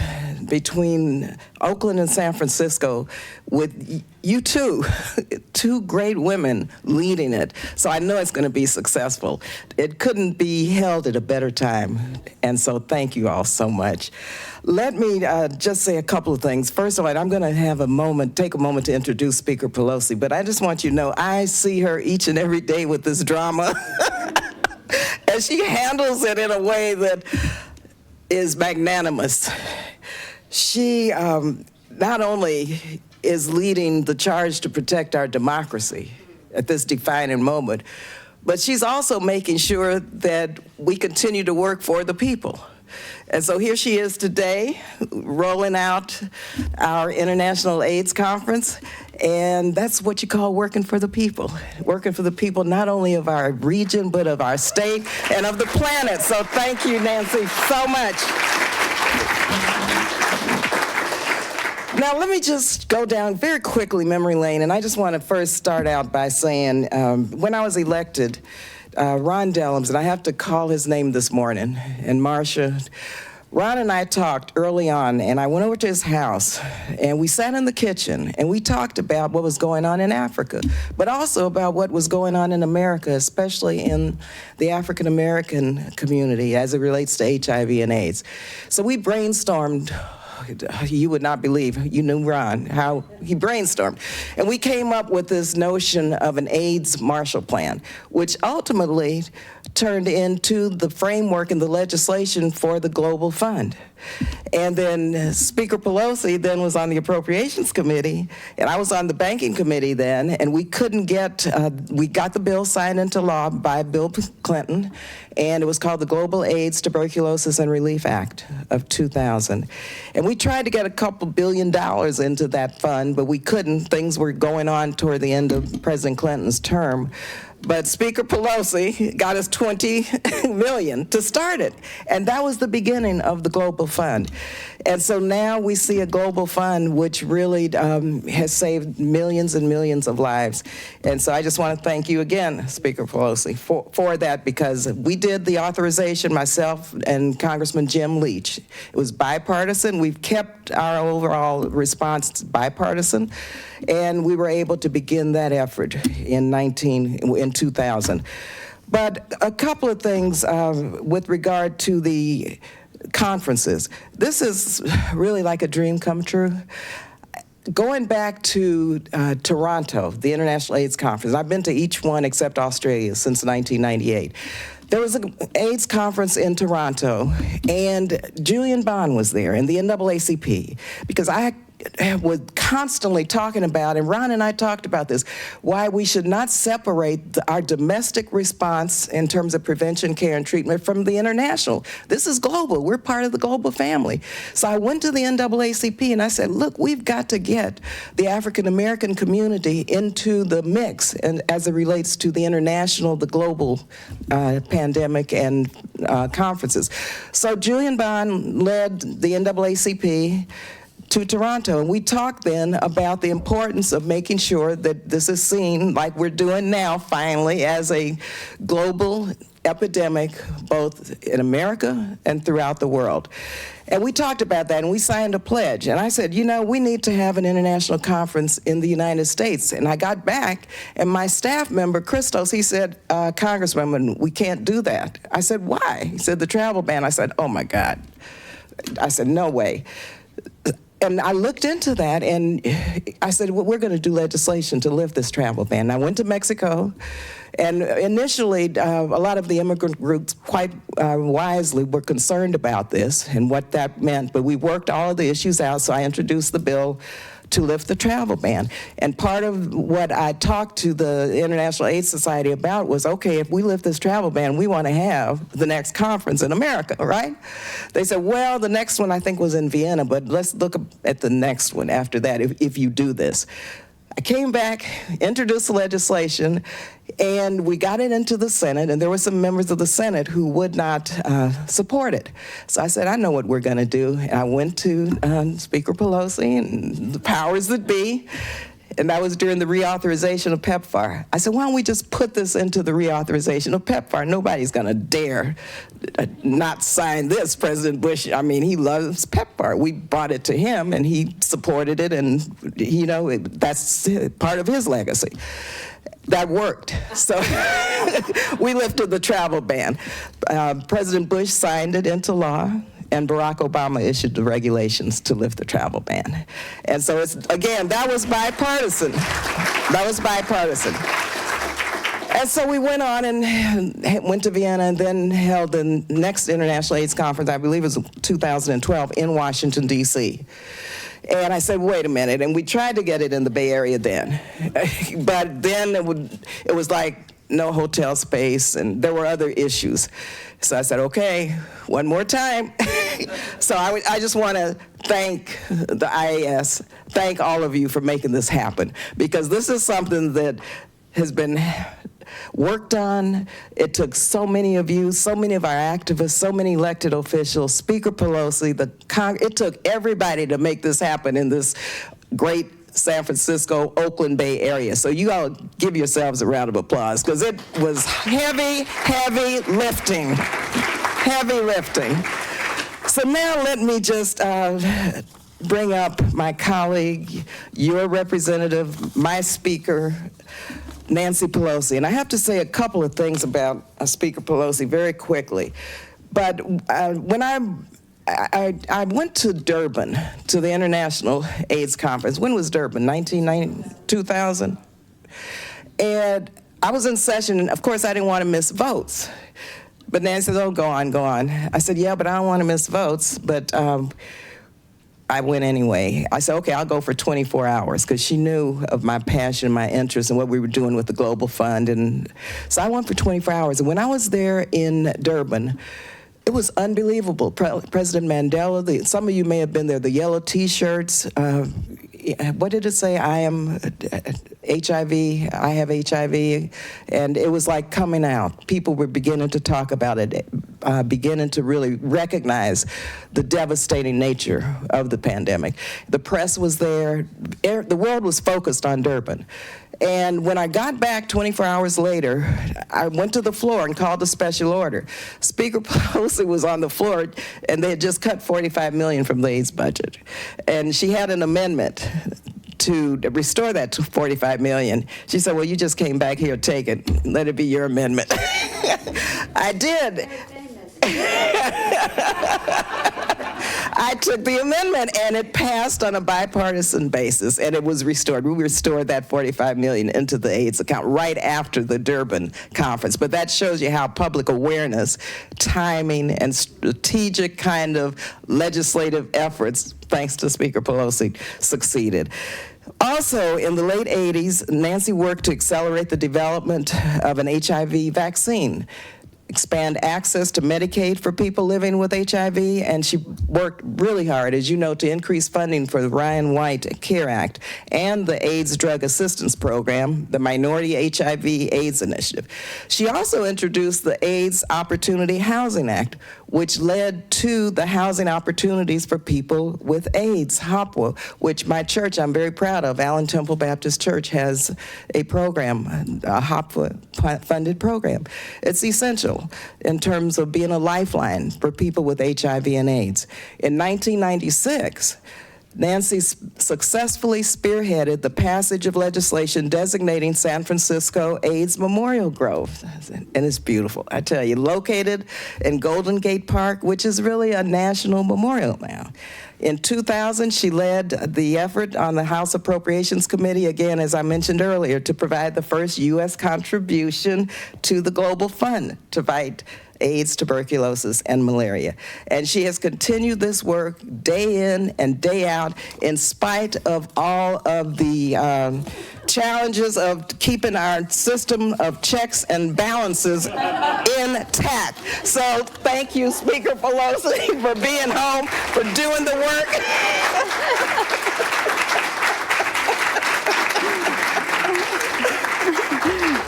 S6: between Oakland and San Francisco, with you two great women leading it. So I know it's going to be successful. It couldn't be held at a better time. And so thank you all so much. Let me just say a couple of things. First of all, I'm going to take a moment to introduce Speaker Pelosi, but I just want you to know I see her each and every day with this drama. And she handles it in a way that is magnanimous. She not only is leading the charge to protect our democracy at this defining moment, but she's also making sure that we continue to work for the people. And so here she is today, rolling out our International AIDS Conference, and that's what you call working for the people not only of our region, but of our state and of the planet. So thank you, Nancy, so much. Now, let me just go down very quickly memory lane, and I just want to first start out by saying, when I was elected, Ron Dellums, and I have to call his name this morning, and Marcia, Ron and I talked early on, and I went over to his house, and we sat in the kitchen, and we talked about what was going on in Africa, but also about what was going on in America, especially in the African American community as it relates to HIV and AIDS. So we brainstormed. You would not believe, you knew Ron, how he brainstormed. And we came up with this notion of an AIDS Marshall Plan, which ultimately turned into the framework and the legislation for the Global Fund. And then Speaker Pelosi then was on the Appropriations Committee, and I was on the Banking Committee then, and we couldn't we got the bill signed into law by Bill Clinton, and it was called the Global AIDS, Tuberculosis, and Relief Act of 2000. And we tried to get a couple $2 billion into that fund, but we couldn't. Things were going on toward the end of President Clinton's term. But Speaker Pelosi got us $20 million to start it. And that was the beginning of the Global Fund. And so now we see a Global Fund which really has saved millions and millions of lives. And so I just want to thank you again, Speaker Pelosi, for that, because we did the authorization, myself and Congressman Jim Leach. It was bipartisan. We've kept our overall response bipartisan. And we were able to begin that effort in 2000. But a couple of things with regard to the conferences. This is really like a dream come true. Going back to Toronto, the International AIDS Conference, I've been to each one except Australia since 1998. There was an AIDS conference in Toronto, and Julian Bond was there, and the NAACP, because I was constantly talking about, and Ron and I talked about this, why we should not separate our domestic response in terms of prevention, care, and treatment from the international. This is global. We're part of the global family. So I went to the NAACP and I said, look, we've got to get the African American community into the mix, and as it relates to the international, the global pandemic and conferences. So Julian Bond led the NAACP to Toronto, and we talked then about the importance of making sure that this is seen, like we're doing now finally, as a global epidemic, both in America and throughout the world. And we talked about that, and we signed a pledge. And I said, you know, we need to have an international conference in the United States. And I got back, and my staff member, Christos, he said, Congresswoman, we can't do that. I said, why? He said, the travel ban. I said, oh my God. I said, no way. And I looked into that, and I said, well, we're going to do legislation to lift this travel ban. I went to Mexico, and initially, a lot of the immigrant groups quite wisely were concerned about this and what that meant, but we worked all of the issues out, so I introduced the bill to lift the travel ban. And part of what I talked to the International AIDS Society about was, okay, if we lift this travel ban, we want to have the next conference in America, right? They said, well, the next one I think was in Vienna, but let's look at the next one after that if you do this. I came back, introduced the legislation, and we got it into the Senate, and there were some members of the Senate who would not support it. So I said, I know what we're going to do. And I went to Speaker Pelosi and the powers that be, and that was during the reauthorization of PEPFAR. I said, why don't we just put this into the reauthorization of PEPFAR? Nobody's going to dare not sign this. President Bush, I mean, he loves PEPFAR. We brought it to him, and he supported it, and, you know, that's part of his legacy. That worked. So we lifted the travel ban. President Bush signed it into law, and Barack Obama issued the regulations to lift the travel ban. And so it's, again, that was bipartisan. That was bipartisan. And so we went on and went to Vienna and then held the next International AIDS Conference, I believe it was 2012, in Washington, D.C. And I said, wait a minute, and we tried to get it in the Bay Area then. But then it was like no hotel space, and there were other issues. So I said, okay, one more time. So I just want to thank the IAS, thank all of you for making this happen, because this is something that has been worked on. It took so many of you, so many of our activists, so many elected officials, Speaker Pelosi, it took everybody to make this happen in this great San Francisco, Oakland Bay area. So you all give yourselves a round of applause, because it was heavy, heavy lifting. Heavy lifting. So now let me just bring up my colleague, your representative, my speaker, Nancy Pelosi. And I have to say a couple of things about Speaker Pelosi very quickly. But when I went to Durban, to the International AIDS Conference. When was Durban? 2000? And I was in session, and of course I didn't want to miss votes. But Nancy said, oh, go on, go on. I said, yeah, but I don't want to miss votes. But I went anyway. I said, okay, I'll go for 24 hours, because she knew of my passion, my interest, and what we were doing with the Global Fund. And so I went for 24 hours. And when I was there in Durban, it was unbelievable. President Mandela, some of you may have been there, the yellow T-shirts. What did it say? I am HIV, I have HIV. And it was like coming out. People were beginning to talk about it, beginning to really recognize the devastating nature of the pandemic. The press was there. The world was focused on Durban. And when I got back 24 hours later, I went to the floor and called a special order. Speaker Pelosi was on the floor, and they had just cut $45 million from the AIDS budget. And she had an amendment to restore that to $45 million. She said, well, you just came back here, take it. Let it be your amendment. I did. I took the amendment, and it passed on a bipartisan basis, and it was restored. We restored that $45 million into the AIDS account right after the Durban conference. But that shows you how public awareness, timing, and strategic kind of legislative efforts, thanks to Speaker Pelosi, succeeded. Also, in the late 80s, Nancy worked to accelerate the development of an HIV vaccine, expand access to Medicaid for people living with HIV, and she worked really hard, as you know, to increase funding for the Ryan White CARE Act and the AIDS Drug Assistance Program, the Minority HIV AIDS Initiative. She also introduced the AIDS Opportunity Housing Act, which led to the housing opportunities for people with AIDS, HOPWA, which my church, I'm very proud of, Allen Temple Baptist Church, has a program, a HOPWA-funded program. It's essential in terms of being a lifeline for people with HIV and AIDS. In 1996, Nancy successfully spearheaded the passage of legislation designating San Francisco AIDS Memorial Grove. And it's beautiful, I tell you, located in Golden Gate Park, which is really a national memorial now. In 2000, she led the effort on the House Appropriations Committee, again, as I mentioned earlier, to provide the first U.S. contribution to the Global Fund to fight AIDS, tuberculosis, and malaria. And she has continued this work day in and day out in spite of all of the challenges of keeping our system of checks and balances intact. So thank you, Speaker Pelosi, for being home, for doing the work.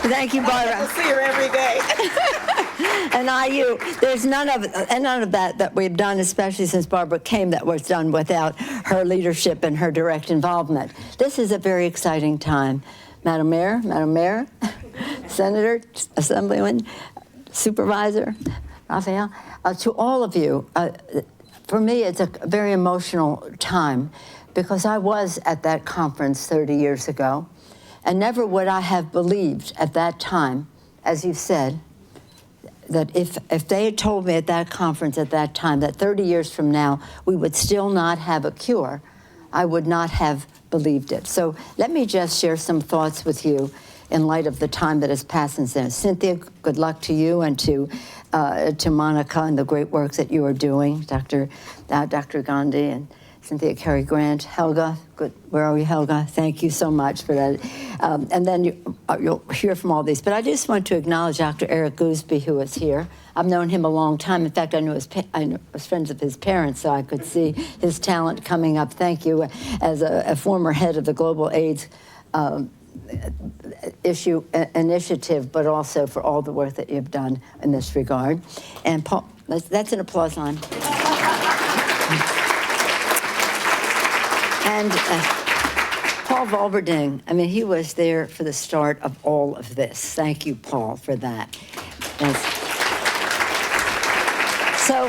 S5: Thank you, Barbara.
S6: I see her every day.
S5: And IU, there's none of that we've done, especially since Barbara came, that was done without her leadership and her direct involvement. This is a very exciting time. Madam Mayor, Senator, Assemblyman, Supervisor, Raphael, to all of you, for me, it's a very emotional time because I was at that conference 30 years ago, and never would I have believed at that time, as you said, that if they had told me at that conference at that time that 30 years from now we would still not have a cure, I would not have believed it. So let me just share some thoughts with you in light of the time that has passed since then. Cynthia, good luck to you and to Monica and the great work that you are doing, Dr. Gandhi and Cynthia Cary Grant. Helga, good. Where are we, Helga? Thank you so much for that. And then you'll hear from all these. But I just want to acknowledge Dr. Eric Gooseby, who is here. I've known him a long time. In fact, I was friends of his parents, so I could see his talent coming up. Thank you. As a former head of the Global AIDS initiative, but also for all the work that you've done in this regard. And Paul, that's an applause line. And Paul Volberding, I mean, he was there for the start of all of this. Thank you, Paul, for that. So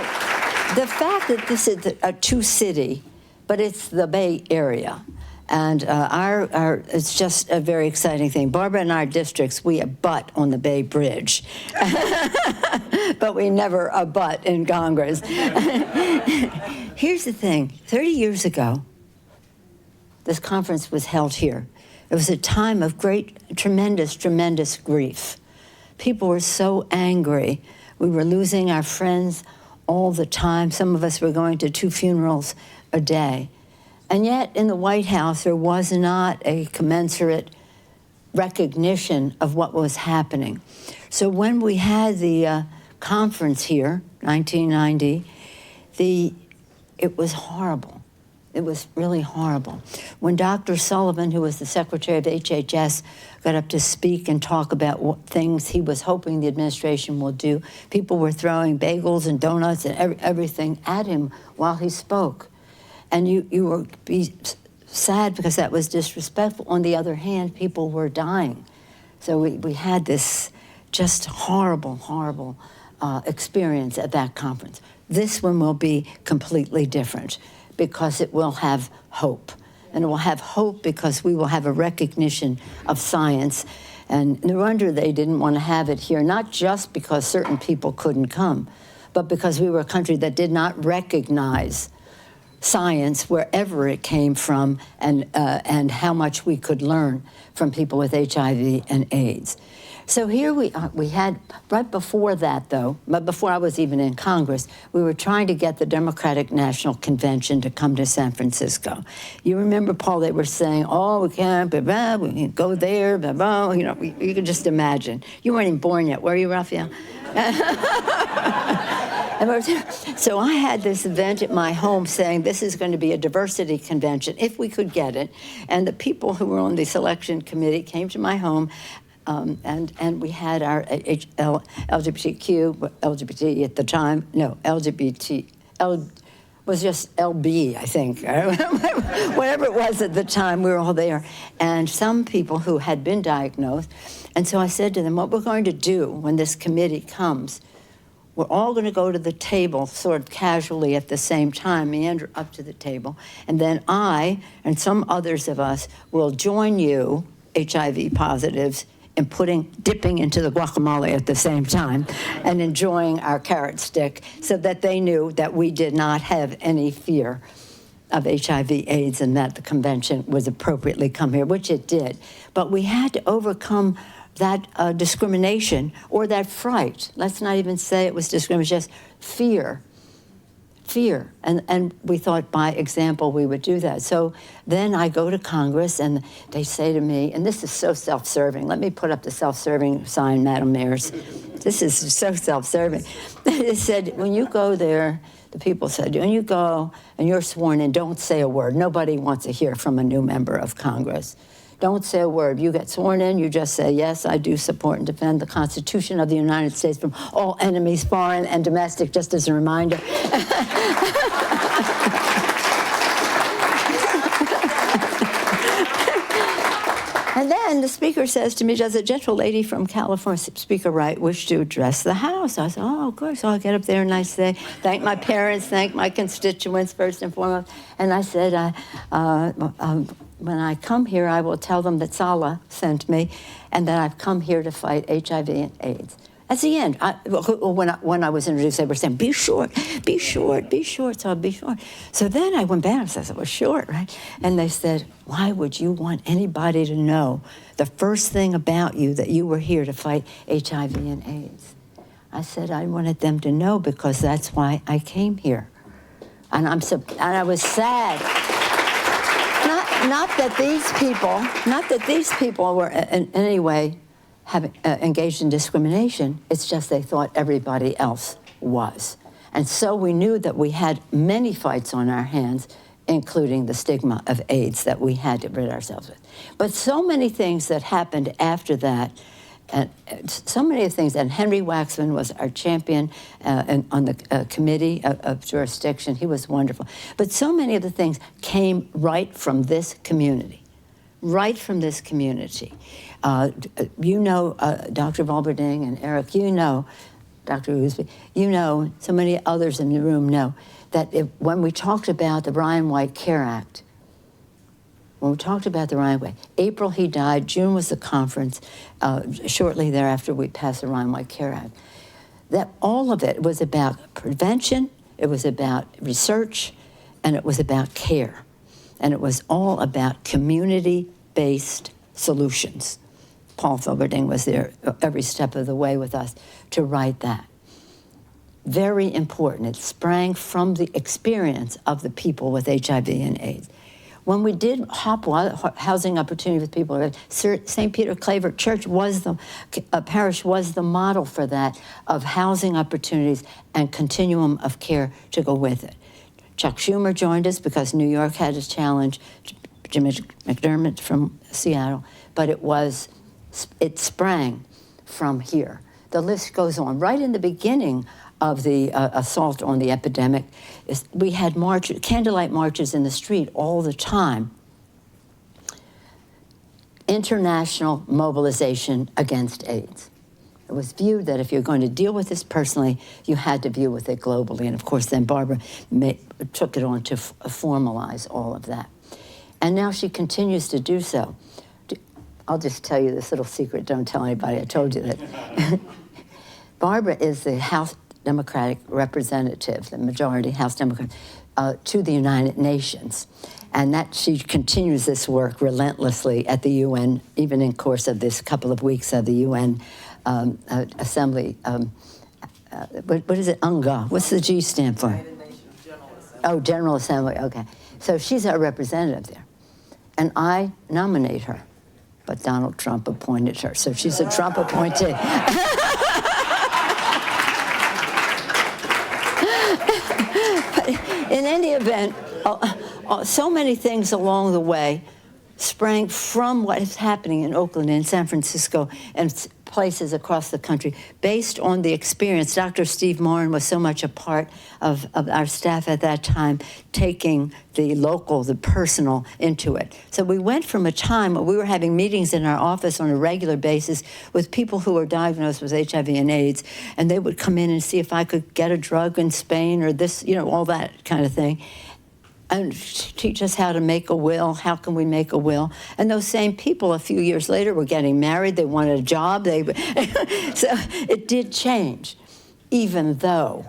S5: the fact that this is a two-city, but it's the Bay Area, and it's just a very exciting thing. Barbara and our districts, we abut on the Bay Bridge, but we never abut in Congress. Here's the thing, 30 years ago, this conference was held here. It was a time of tremendous grief. People were so angry. We were losing our friends all the time. Some of us were going to 2 funerals a day. And yet in the White House, there was not a commensurate recognition of what was happening. So when we had the conference here, 1990, it was horrible. It was really horrible. When Dr. Sullivan, who was the secretary of HHS, got up to speak and talk about what things he was hoping the administration will do, people were throwing bagels and donuts and everything at him while he spoke. And you were sad because that was disrespectful. On the other hand, people were dying. So we had this just horrible experience at that conference. This one will be completely different, because it will have hope. And it will have hope because we will have a recognition of science. And no wonder they didn't want to have it here, not just because certain people couldn't come, but because we were a country that did not recognize science wherever it came from, and how much we could learn from people with HIV and AIDS. So here we had, right before that though, but before I was even in Congress, we were trying to get the Democratic National Convention to come to San Francisco. You remember, Paul, they were saying, oh, we can't, blah, blah, we can go there, blah, blah, you know, you can just imagine. You weren't even born yet, were you, Raphael? So I had this event at my home saying this is going to be a diversity convention, if we could get it. And the people who were on the selection committee came to my home, and we had our LGBT at the time, no, was just LB, I think. Whatever it was at the time, we were all there. And some people who had been diagnosed. And so I said to them, what we're going to do when this committee comes, we're all going to go to the table sort of casually at the same time, meander up to the table, and then I and some others of us will join you, HIV positives, in dipping into the guacamole at the same time and enjoying our carrot stick, so that they knew that we did not have any fear of HIV AIDS and that the convention was appropriately come here, which it did. But we had to overcome that discrimination or that fright. Let's not even say it was discrimination, just fear. And we thought by example we would do that. So then I go to Congress and they say to me, and this is so self-serving. Let me put up the self-serving sign, Madam Mayors. This is so self-serving. They said, when you go there, the people said, when you go and you're sworn in, don't say a word. Nobody wants to hear from a new member of Congress.
S16: Don't say a word. You get sworn in, you just say, yes, I do support and defend the Constitution of the United States from all enemies, foreign and domestic, just as a reminder. And then the speaker says to me, does a gentle lady from California, Speaker Wright, wish to address the House? I said, oh, of course. So I get up there and I say, thank my parents, thank my constituents first and foremost. And I said, when I come here, I will tell them that Salah sent me and that I've come here to fight HIV and AIDS. That's the end. When I was introduced, they were saying, be short, be short, be short. So I'll be short. So then I went back and said, I was short, right? And they said, why would you want anybody to know the first thing about you that you were here to fight HIV and AIDS? I said, I wanted them to know because that's why I came here. And I was sad. Not that these people were in any way having engaged in discrimination. It's just they thought everybody else was. And so we knew that we had many fights on our hands, including the stigma of AIDS that we had to rid ourselves with. But so many things that happened after that, and so many of the things, and Henry Waxman was our champion on the committee of jurisdiction. He was wonderful. But so many of the things came right from this community, right from this community. You know, Dr. Valberding and Eric, you know, Dr. Ousby, you know, so many others in the room know that when we talked about the Ryan White Care Act, April he died, June was the conference, shortly thereafter we passed the Ryan White Care Act. That all of it was about prevention, it was about research, and it was about care. And it was all about community-based solutions. Paul Valberding was there every step of the way with us to write that. Very important. It sprang from the experience of the people with HIV and AIDS. When we did housing opportunity with people, St. Peter Claver Church was parish was the model for that, of housing opportunities and continuum of care to go with it. Chuck Schumer joined us because New York had a challenge, Jimmy McDermott from Seattle, but it sprang from here. The list goes on. Right in the beginning of the assault on the epidemic, we had candlelight marches in the street all the time. International mobilization against AIDS. It was viewed that if you're going to deal with this personally, you had to deal with it globally. And of course, then Barbara took it on to formalize all of that. And now she continues to do so. I'll just tell you this little secret. Don't tell anybody I told you that. Barbara is the House Democratic representative, the majority House Democrat, to the United Nations. And that she continues this work relentlessly at the UN, even in course of this couple of weeks of the UN Assembly. What is it? UNGA. What's the G stand for? United Nations General Assembly. Oh, General Assembly. Okay. So she's our representative there. And I nominate her. But Donald Trump appointed her, so she's a Trump appointee. But in any event, so many things along the way sprang from what is happening in Oakland and San Francisco and places across the country based on the experience. Dr. Steve Morin was so much a part of our staff at that time, taking the local, the personal into it. So we went from a time where we were having meetings in our office on a regular basis with people who were diagnosed with HIV and AIDS, and they would come in and see if I could get a drug in Spain or this, you know, all that kind of thing. And teach us how to make a will. How can we make a will? And those same people a few years later were getting married. They wanted a job. So it did change, even though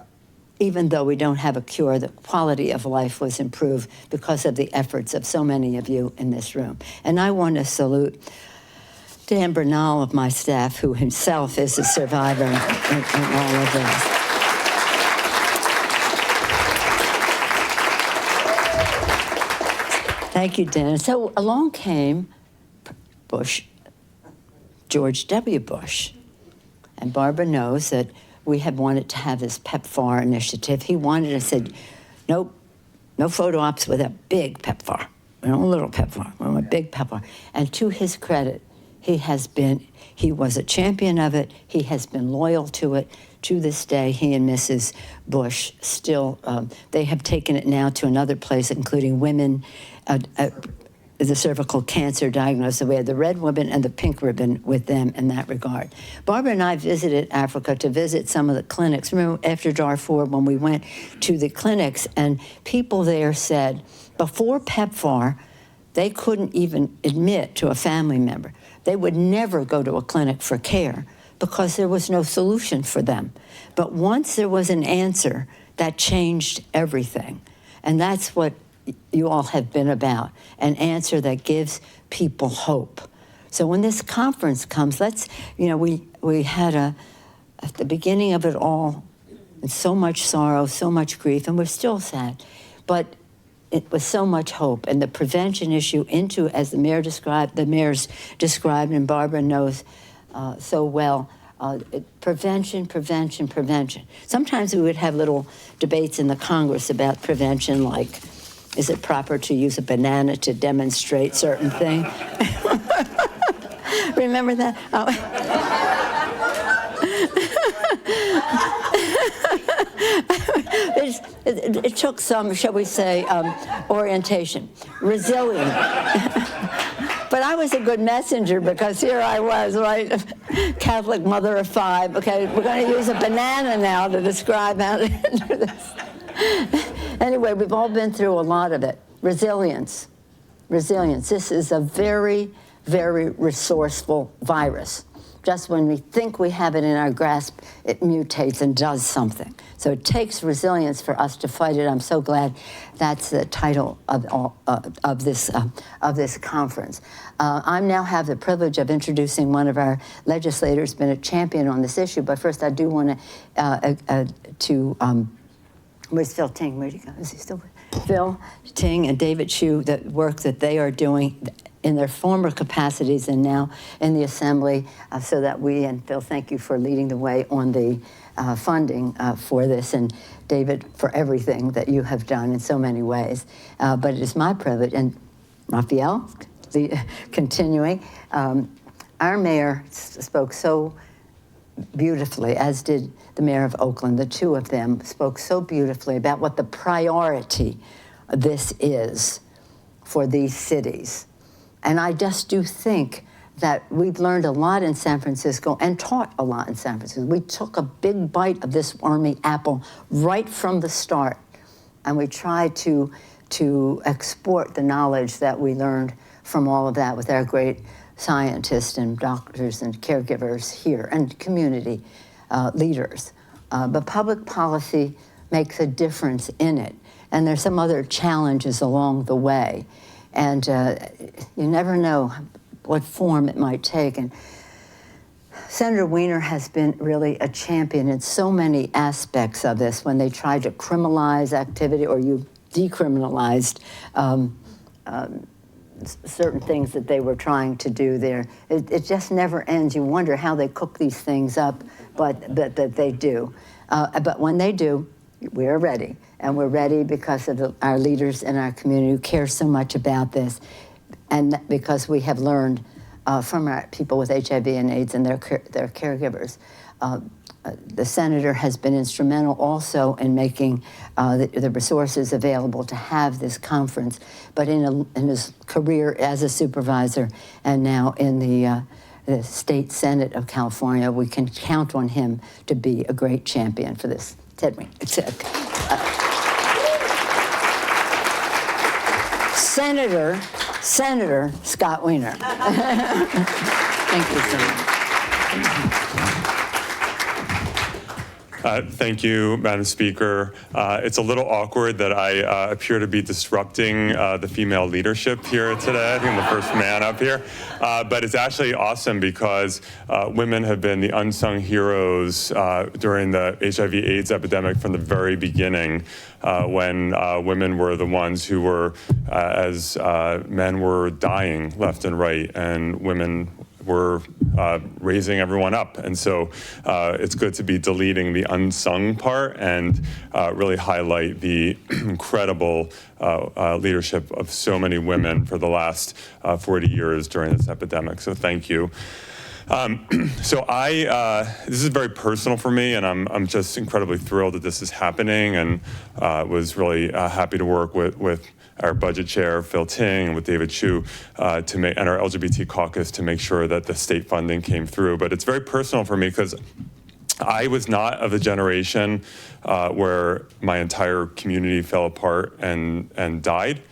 S16: we don't have a cure. The quality of life was improved because of the efforts of so many of you in this room. And I want to salute Dan Bernal of my staff, who himself is a survivor in all of this. Thank you, Dan. So along came George W. Bush. And Barbara knows that we had wanted to have this PEPFAR initiative. He wanted, I said, nope, no photo ops without big PEPFAR. a little PEPFAR, we're a big PEPFAR. And to his credit, he was a champion of it. He has been loyal to it. To this day, he and Mrs. Bush still, they have taken it now to another place, including women, the cervical cancer diagnosis. So we had the red ribbon and the pink ribbon with them in that regard. Barbara and I visited Africa to visit some of the clinics. Remember after Darfur when we went to the clinics, and people there said before PEPFAR, they couldn't even admit to a family member. They would never go to a clinic for care because there was no solution for them. But once there was an answer, that changed everything. And that's what you all have been about, an answer that gives people hope. So when this conference comes, we had at the beginning of it all, so much sorrow, so much grief, and we're still sad, but it was so much hope. And the prevention issue as the mayor's described, and Barbara knows so well, prevention. Sometimes we would have little debates in the Congress about prevention, like, is it proper to use a banana to demonstrate certain things? Remember that? It took some, shall we say, orientation, resilience. But I was a good messenger because here I was, right? Catholic mother of 5. Okay, we're going to use a banana now to describe how to do this. Anyway, we've all been through a lot of it. Resilience. This is a very, very resourceful virus. Just when we think we have it in our grasp, it mutates and does something. So it takes resilience for us to fight it. I'm so glad that's the title of this conference. I now have the privilege of introducing one of our legislators, been a champion on this issue. But first, I do want where's Phil Ting? Where'd he go? Is he still with Phil Ting and David Chu, the work that they are doing in their former capacities and now in the Assembly, so that and Phil, thank you for leading the way on the funding for this, and David, for everything that you have done in so many ways. But it is my privilege, and Raphael, continuing, our mayor spoke so beautifully, as did the mayor of Oakland. The two of them spoke so beautifully about what the priority this is for these cities. And I just do think that we've learned a lot in San Francisco and taught a lot in San Francisco. We took a big bite of this wormy apple right from the start, and we tried to export the knowledge that we learned from all of that with our great scientists and doctors and caregivers here and community leaders. But public policy makes a difference in it. And there's some other challenges along the way. And you never know what form it might take. And Senator Weiner has been really a champion in so many aspects of this when they tried to criminalize activity, or you decriminalized certain things that they were trying to do there. It just never ends. You wonder how they cook these things up, but that they do. But when they do, we are ready. And we're ready because of our leaders in our community who care so much about this, and because we have learned from our people with HIV and AIDS and their caregivers. The senator has been instrumental also in making the resources available to have this conference, but in his career as a supervisor and now in the State Senate of California, we can count on him to be a great champion for this. Senator Scott Weiner. Thank you, Senator.
S17: Thank you, Madam Speaker. It's a little awkward that I appear to be disrupting the female leadership here today. I think I'm the first man up here. But it's actually awesome because women have been the unsung heroes during the HIV/AIDS epidemic from the very beginning, when women were the ones who were, as men were dying left and right, and women were raising everyone up. And so it's good to be deleting the unsung part and really highlight the incredible leadership of so many women for the last 40 years during this epidemic. So thank you. So this is very personal for me, and I'm just incredibly thrilled that this is happening, and was really happy to work with our budget chair, Phil Ting, and with David Chu, and our LGBT caucus to make sure that the state funding came through. But it's very personal for me because I was not of the generation where my entire community fell apart and died.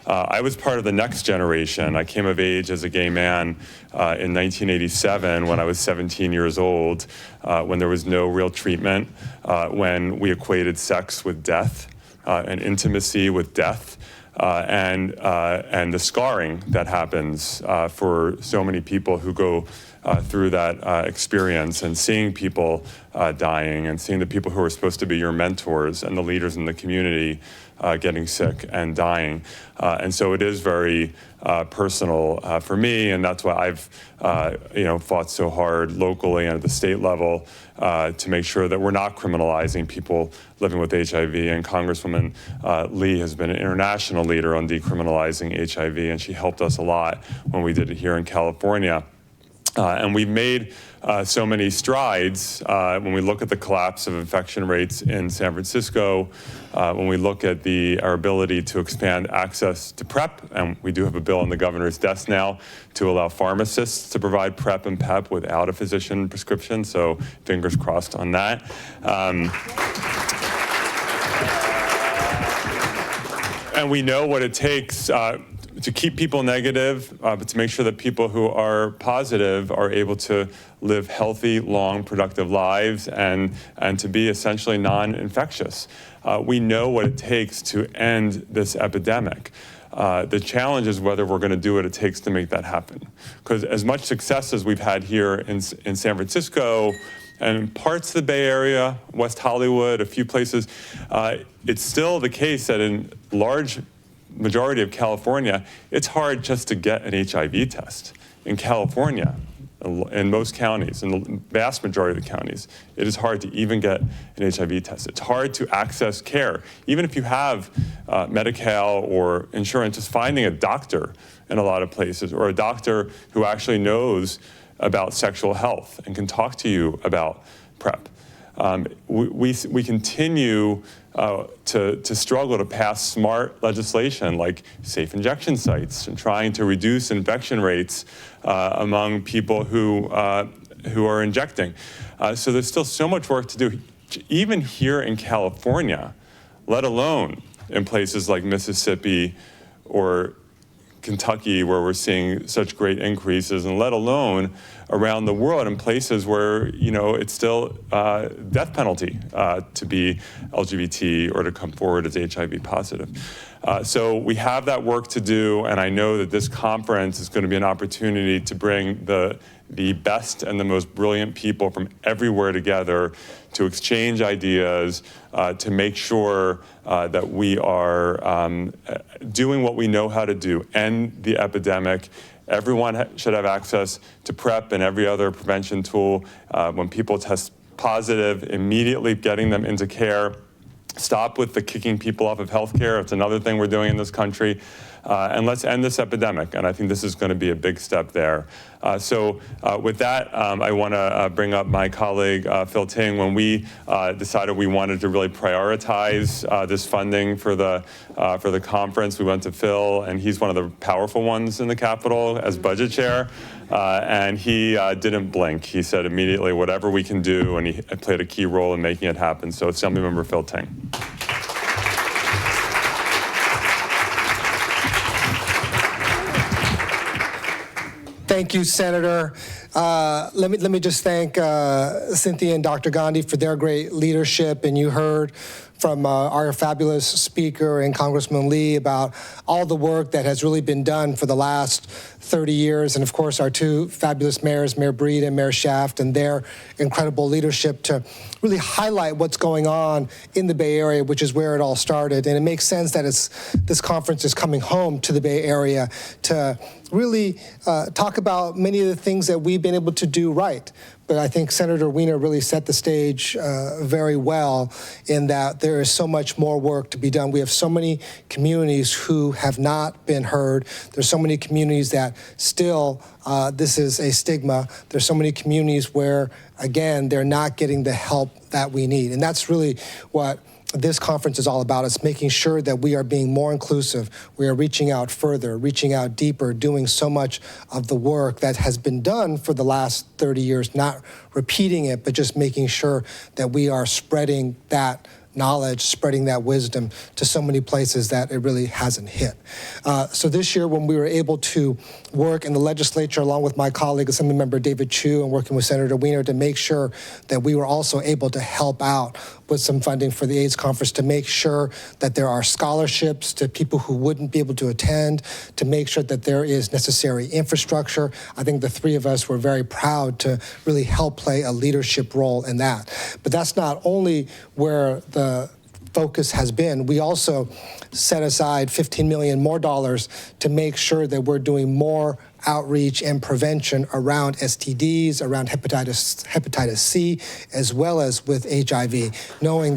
S17: I was part of the next generation. I came of age as a gay man in 1987 when I was 17 years old, when there was no real treatment, when we equated sex with death and intimacy with death. And the scarring that happens for so many people who go through that experience, and seeing people dying, and seeing the people who are supposed to be your mentors and the leaders in the community getting sick and dying. And so it is very personal for me, and that's why I've fought so hard locally and at the state level to make sure that we're not criminalizing people living with HIV. And Congresswoman Lee has been an international leader on decriminalizing HIV, and she helped us a lot when we did it here in California. And we've made so many strides when we look at the collapse of infection rates in San Francisco, when we look at our ability to expand access to PrEP, and we do have a bill on the governor's desk now to allow pharmacists to provide PrEP and PEP without a physician prescription, so fingers crossed on that. And we know what it takes to keep people negative, but to make sure that people who are positive are able to live healthy, long, productive lives and to be essentially non-infectious. We know what it takes to end this epidemic. The challenge is whether we're going to do what it takes to make that happen. Because as much success as we've had here in San Francisco and parts of the Bay Area, West Hollywood, a few places, it's still the case that in large majority of California, it's hard just to get an HIV test. In California, in most counties, in the vast majority of the counties, it is hard to even get an HIV test. It's hard to access care. Even if you have Medi-Cal or insurance, just finding a doctor in a lot of places, or a doctor who actually knows about sexual health and can talk to you about PrEP. We continue to struggle to pass smart legislation like safe injection sites and trying to reduce infection rates among people who are injecting. So there's still so much work to do, even here in California, let alone in places like Mississippi or Kentucky, where we're seeing such great increases, and let alone around the world in places where, it's still death penalty to be LGBT or to come forward as HIV positive. So we have that work to do, and I know that this conference is going to be an opportunity to bring the best and the most brilliant people from everywhere together to exchange ideas, to make sure that we are doing what we know how to do, end the epidemic. Everyone should have access to PrEP and every other prevention tool. When people test positive, immediately getting them into care. Stop with the kicking people off of healthcare. It's another thing we're doing in this country. And let's end this epidemic. And I think this is going to be a big step there. So with that, I want to bring up my colleague, Phil Ting. When we decided we wanted to really prioritize this funding for the conference, we went to Phil, and he's one of the powerful ones in the Capitol as budget chair. And he didn't blink. He said immediately, whatever we can do, and he played a key role in making it happen. So Assemblymember Phil Ting.
S18: Thank you, Senator. Let me just thank Cynthia and Dr. Gandhi for their great leadership. And you heard from our fabulous speaker and Congressman Lee about all the work that has really been done for the last 30 years. And of course, our two fabulous mayors, Mayor Breed and Mayor Shaft, and their incredible leadership to really highlight what's going on in the Bay Area, which is where it all started. And it makes sense that this conference is coming home to the Bay Area to really talk about many of the things that we've been able to do right. But I think Senator Wiener really set the stage very well in that there is so much more work to be done. We have so many communities who have not been heard. There's so many communities that still, this is a stigma. There's so many communities where, again, they're not getting the help that we need. And that's really what this conference is all about. It's making sure that we are being more inclusive. We are reaching out further, reaching out deeper, doing so much of the work that has been done for the last 30 years, not repeating it, but just making sure that we are spreading that knowledge, spreading that wisdom to so many places that it really hasn't hit. So this year, when we were able to work in the legislature along with my colleague, Assemblymember David Chu, and working with Senator Wiener to make sure that we were also able to help out with some funding for the AIDS conference, to make sure that there are scholarships to people who wouldn't be able to attend, to make sure that there is necessary infrastructure. I think the three of us were very proud to really help play a leadership role in that. But that's not only where the focus has been. We also set aside $15 million more to make sure that we're doing more outreach and prevention around STDs, around hepatitis C, as well as with HIV, knowing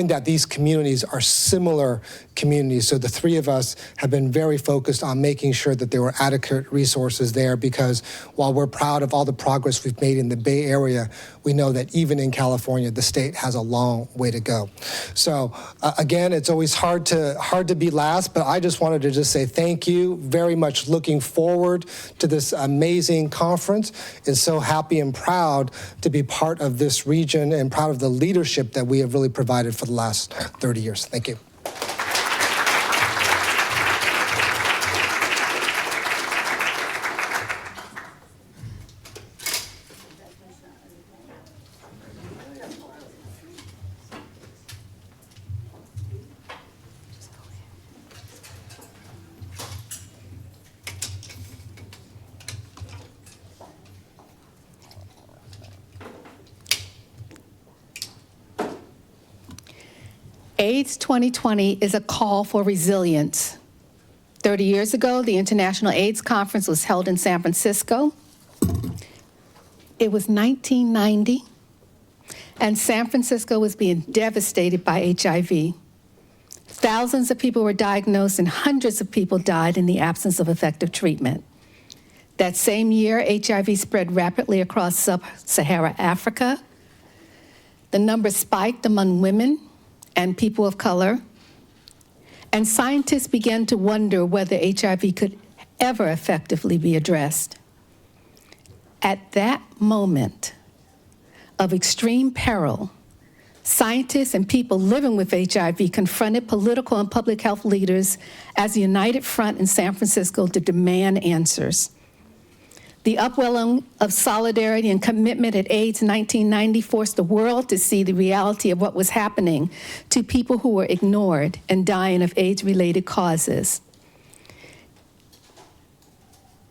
S18: that these communities are similar communities. So the three of us have been very focused on making sure that there were adequate resources there, because while we're proud of all the progress we've made in the Bay Area, we know that even in California, the state has a long way to go. So again, it's always hard to be last, but I just wanted to just say thank you. Very much looking forward to this amazing conference, and so happy and proud to be part of this region and proud of the leadership that we have really provided for the last 30 years. Thank you.
S2: AIDS 2020 is a call for resilience. 30 years ago, the International AIDS Conference was held in San Francisco. It was 1990, and San Francisco was being devastated by HIV. Thousands of people were diagnosed and hundreds of people died in the absence of effective treatment. That same year, HIV spread rapidly across sub-Saharan Africa. The numbers spiked among women and people of color, and scientists began to wonder whether HIV could ever effectively be addressed. At that moment of extreme peril, scientists and people living with HIV confronted political and public health leaders as a united front in San Francisco to demand answers. The upwelling of solidarity and commitment at AIDS 1990 forced the world to see the reality of what was happening to people who were ignored and dying of AIDS-related causes.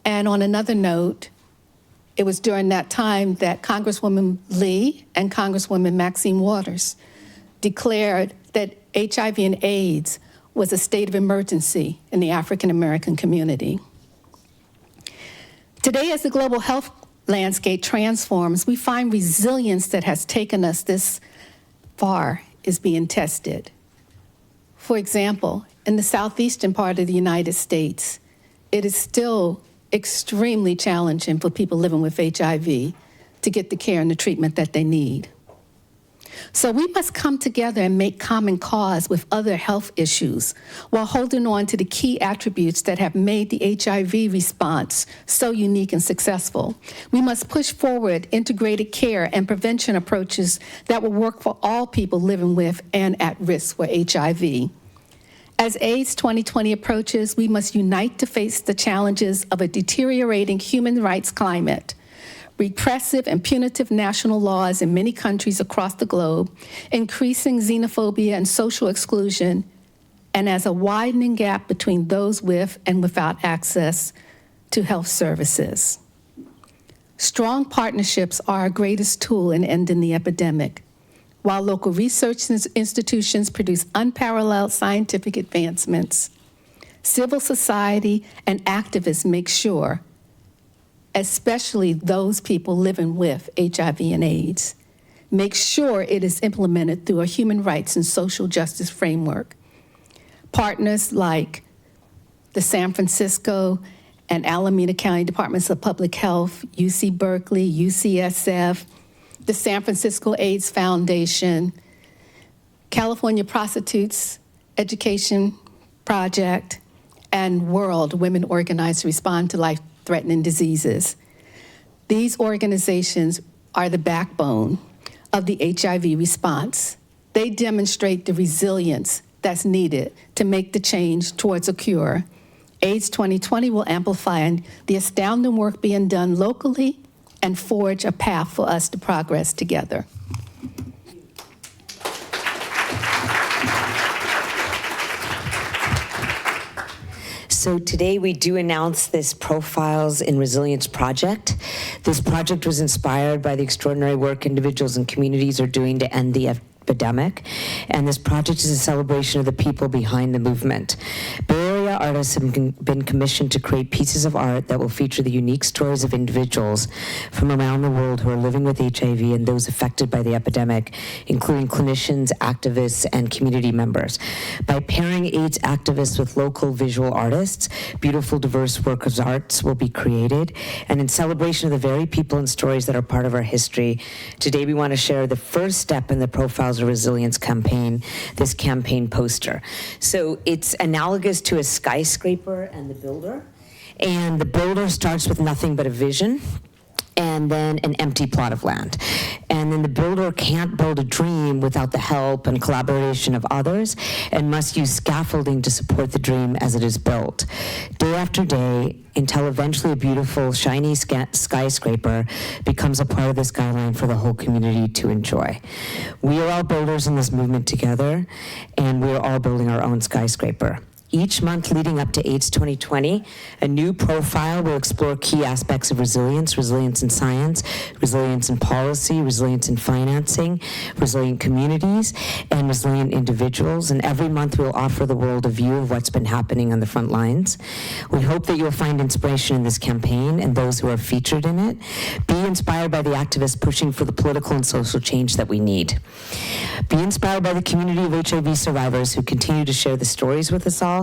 S2: And on another note, it was during that time that Congresswoman Lee and Congresswoman Maxine Waters declared that HIV and AIDS was a state of emergency in the African American community. Today, as the global health landscape transforms, we find resilience that has taken us this far is being tested. For example, in the southeastern part of the United States, it is still extremely challenging for people living with HIV to get the care and the treatment that they need. So we must come together and make common cause with other health issues while holding on to the key attributes that have made the HIV response so unique and successful. We must push forward integrated care and prevention approaches that will work for all people living with and at risk for HIV. As AIDS 2020 approaches, we must unite to face the challenges of a deteriorating human rights climate, repressive and punitive national laws in many countries across the globe, increasing xenophobia and social exclusion, and as a widening gap between those with and without access to health services. Strong partnerships are our greatest tool in ending the epidemic. While local research institutions produce unparalleled scientific advancements, civil society, and activists make sure, especially those people living with HIV and AIDS, make sure it is implemented through a human rights and social justice framework. Partners like the San Francisco and Alameda County Departments of Public Health, UC Berkeley, UCSF, the San Francisco AIDS Foundation, California Prostitutes Education Project, and World Women Organized to Respond to Life-Threatening Diseases. These organizations are the backbone of the HIV response. They demonstrate the resilience that's needed to make the change towards a cure. AIDS 2020 will amplify the astounding work being done locally and forge a path for us to progress together.
S13: So today we do announce this Profiles in Resilience project. This project was inspired by the extraordinary work individuals and communities are doing to end the epidemic, and this project is a celebration of the people behind the movement. Bay Area artists have been commissioned to create pieces of art that will feature the unique stories of individuals from around the world who are living with HIV and those affected by the epidemic, including clinicians, activists, and community members. By pairing AIDS activists with local visual artists, beautiful, diverse works of arts will be created, and in celebration of the very people and stories that are part of our history, today we want to share the first step in the Profiles of Resilience campaign, this campaign poster. So it's analogous to a skyscraper and the builder. And the builder starts with nothing but a vision and then an empty plot of land. And then the builder can't build a dream without the help and collaboration of others and must use scaffolding to support the dream as it is built. Day after day, until eventually a beautiful, shiny skyscraper becomes a part of the skyline for the whole community to enjoy. We are all builders in this movement together, and we are all building our own skyscraper. Each month leading up to AIDS 2020, a new profile will explore key aspects of resilience, resilience in science, resilience in policy, resilience in financing, resilient communities, and resilient individuals. And every month we'll offer the world a view of what's been happening on the front lines. We hope that you'll find inspiration in this campaign and those who are featured in it. Be inspired by the activists pushing for the political and social change that we need. Be inspired by the community of HIV survivors who continue to share the stories with us all.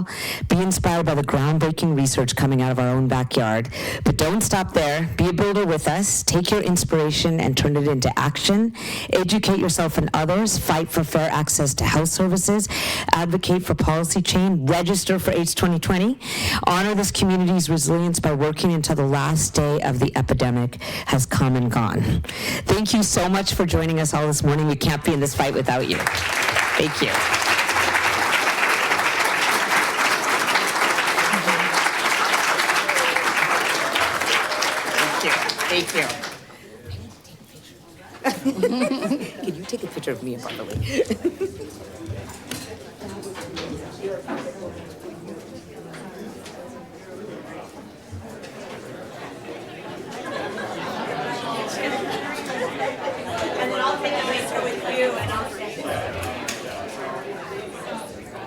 S13: Be inspired by the groundbreaking research coming out of our own backyard. But don't stop there. Be a builder with us. Take your inspiration and turn it into action. Educate yourself and others. Fight for fair access to health services. Advocate for policy change. Register for AIDS 2020. Honor this community's resilience by working until the last day of the epidemic has come and gone. Thank you so much for joining us all this morning. We can't be in this fight without you. Thank you. Thank you. Can you take a picture of me and Bartley?
S19: And then I'll take a picture with you and I'll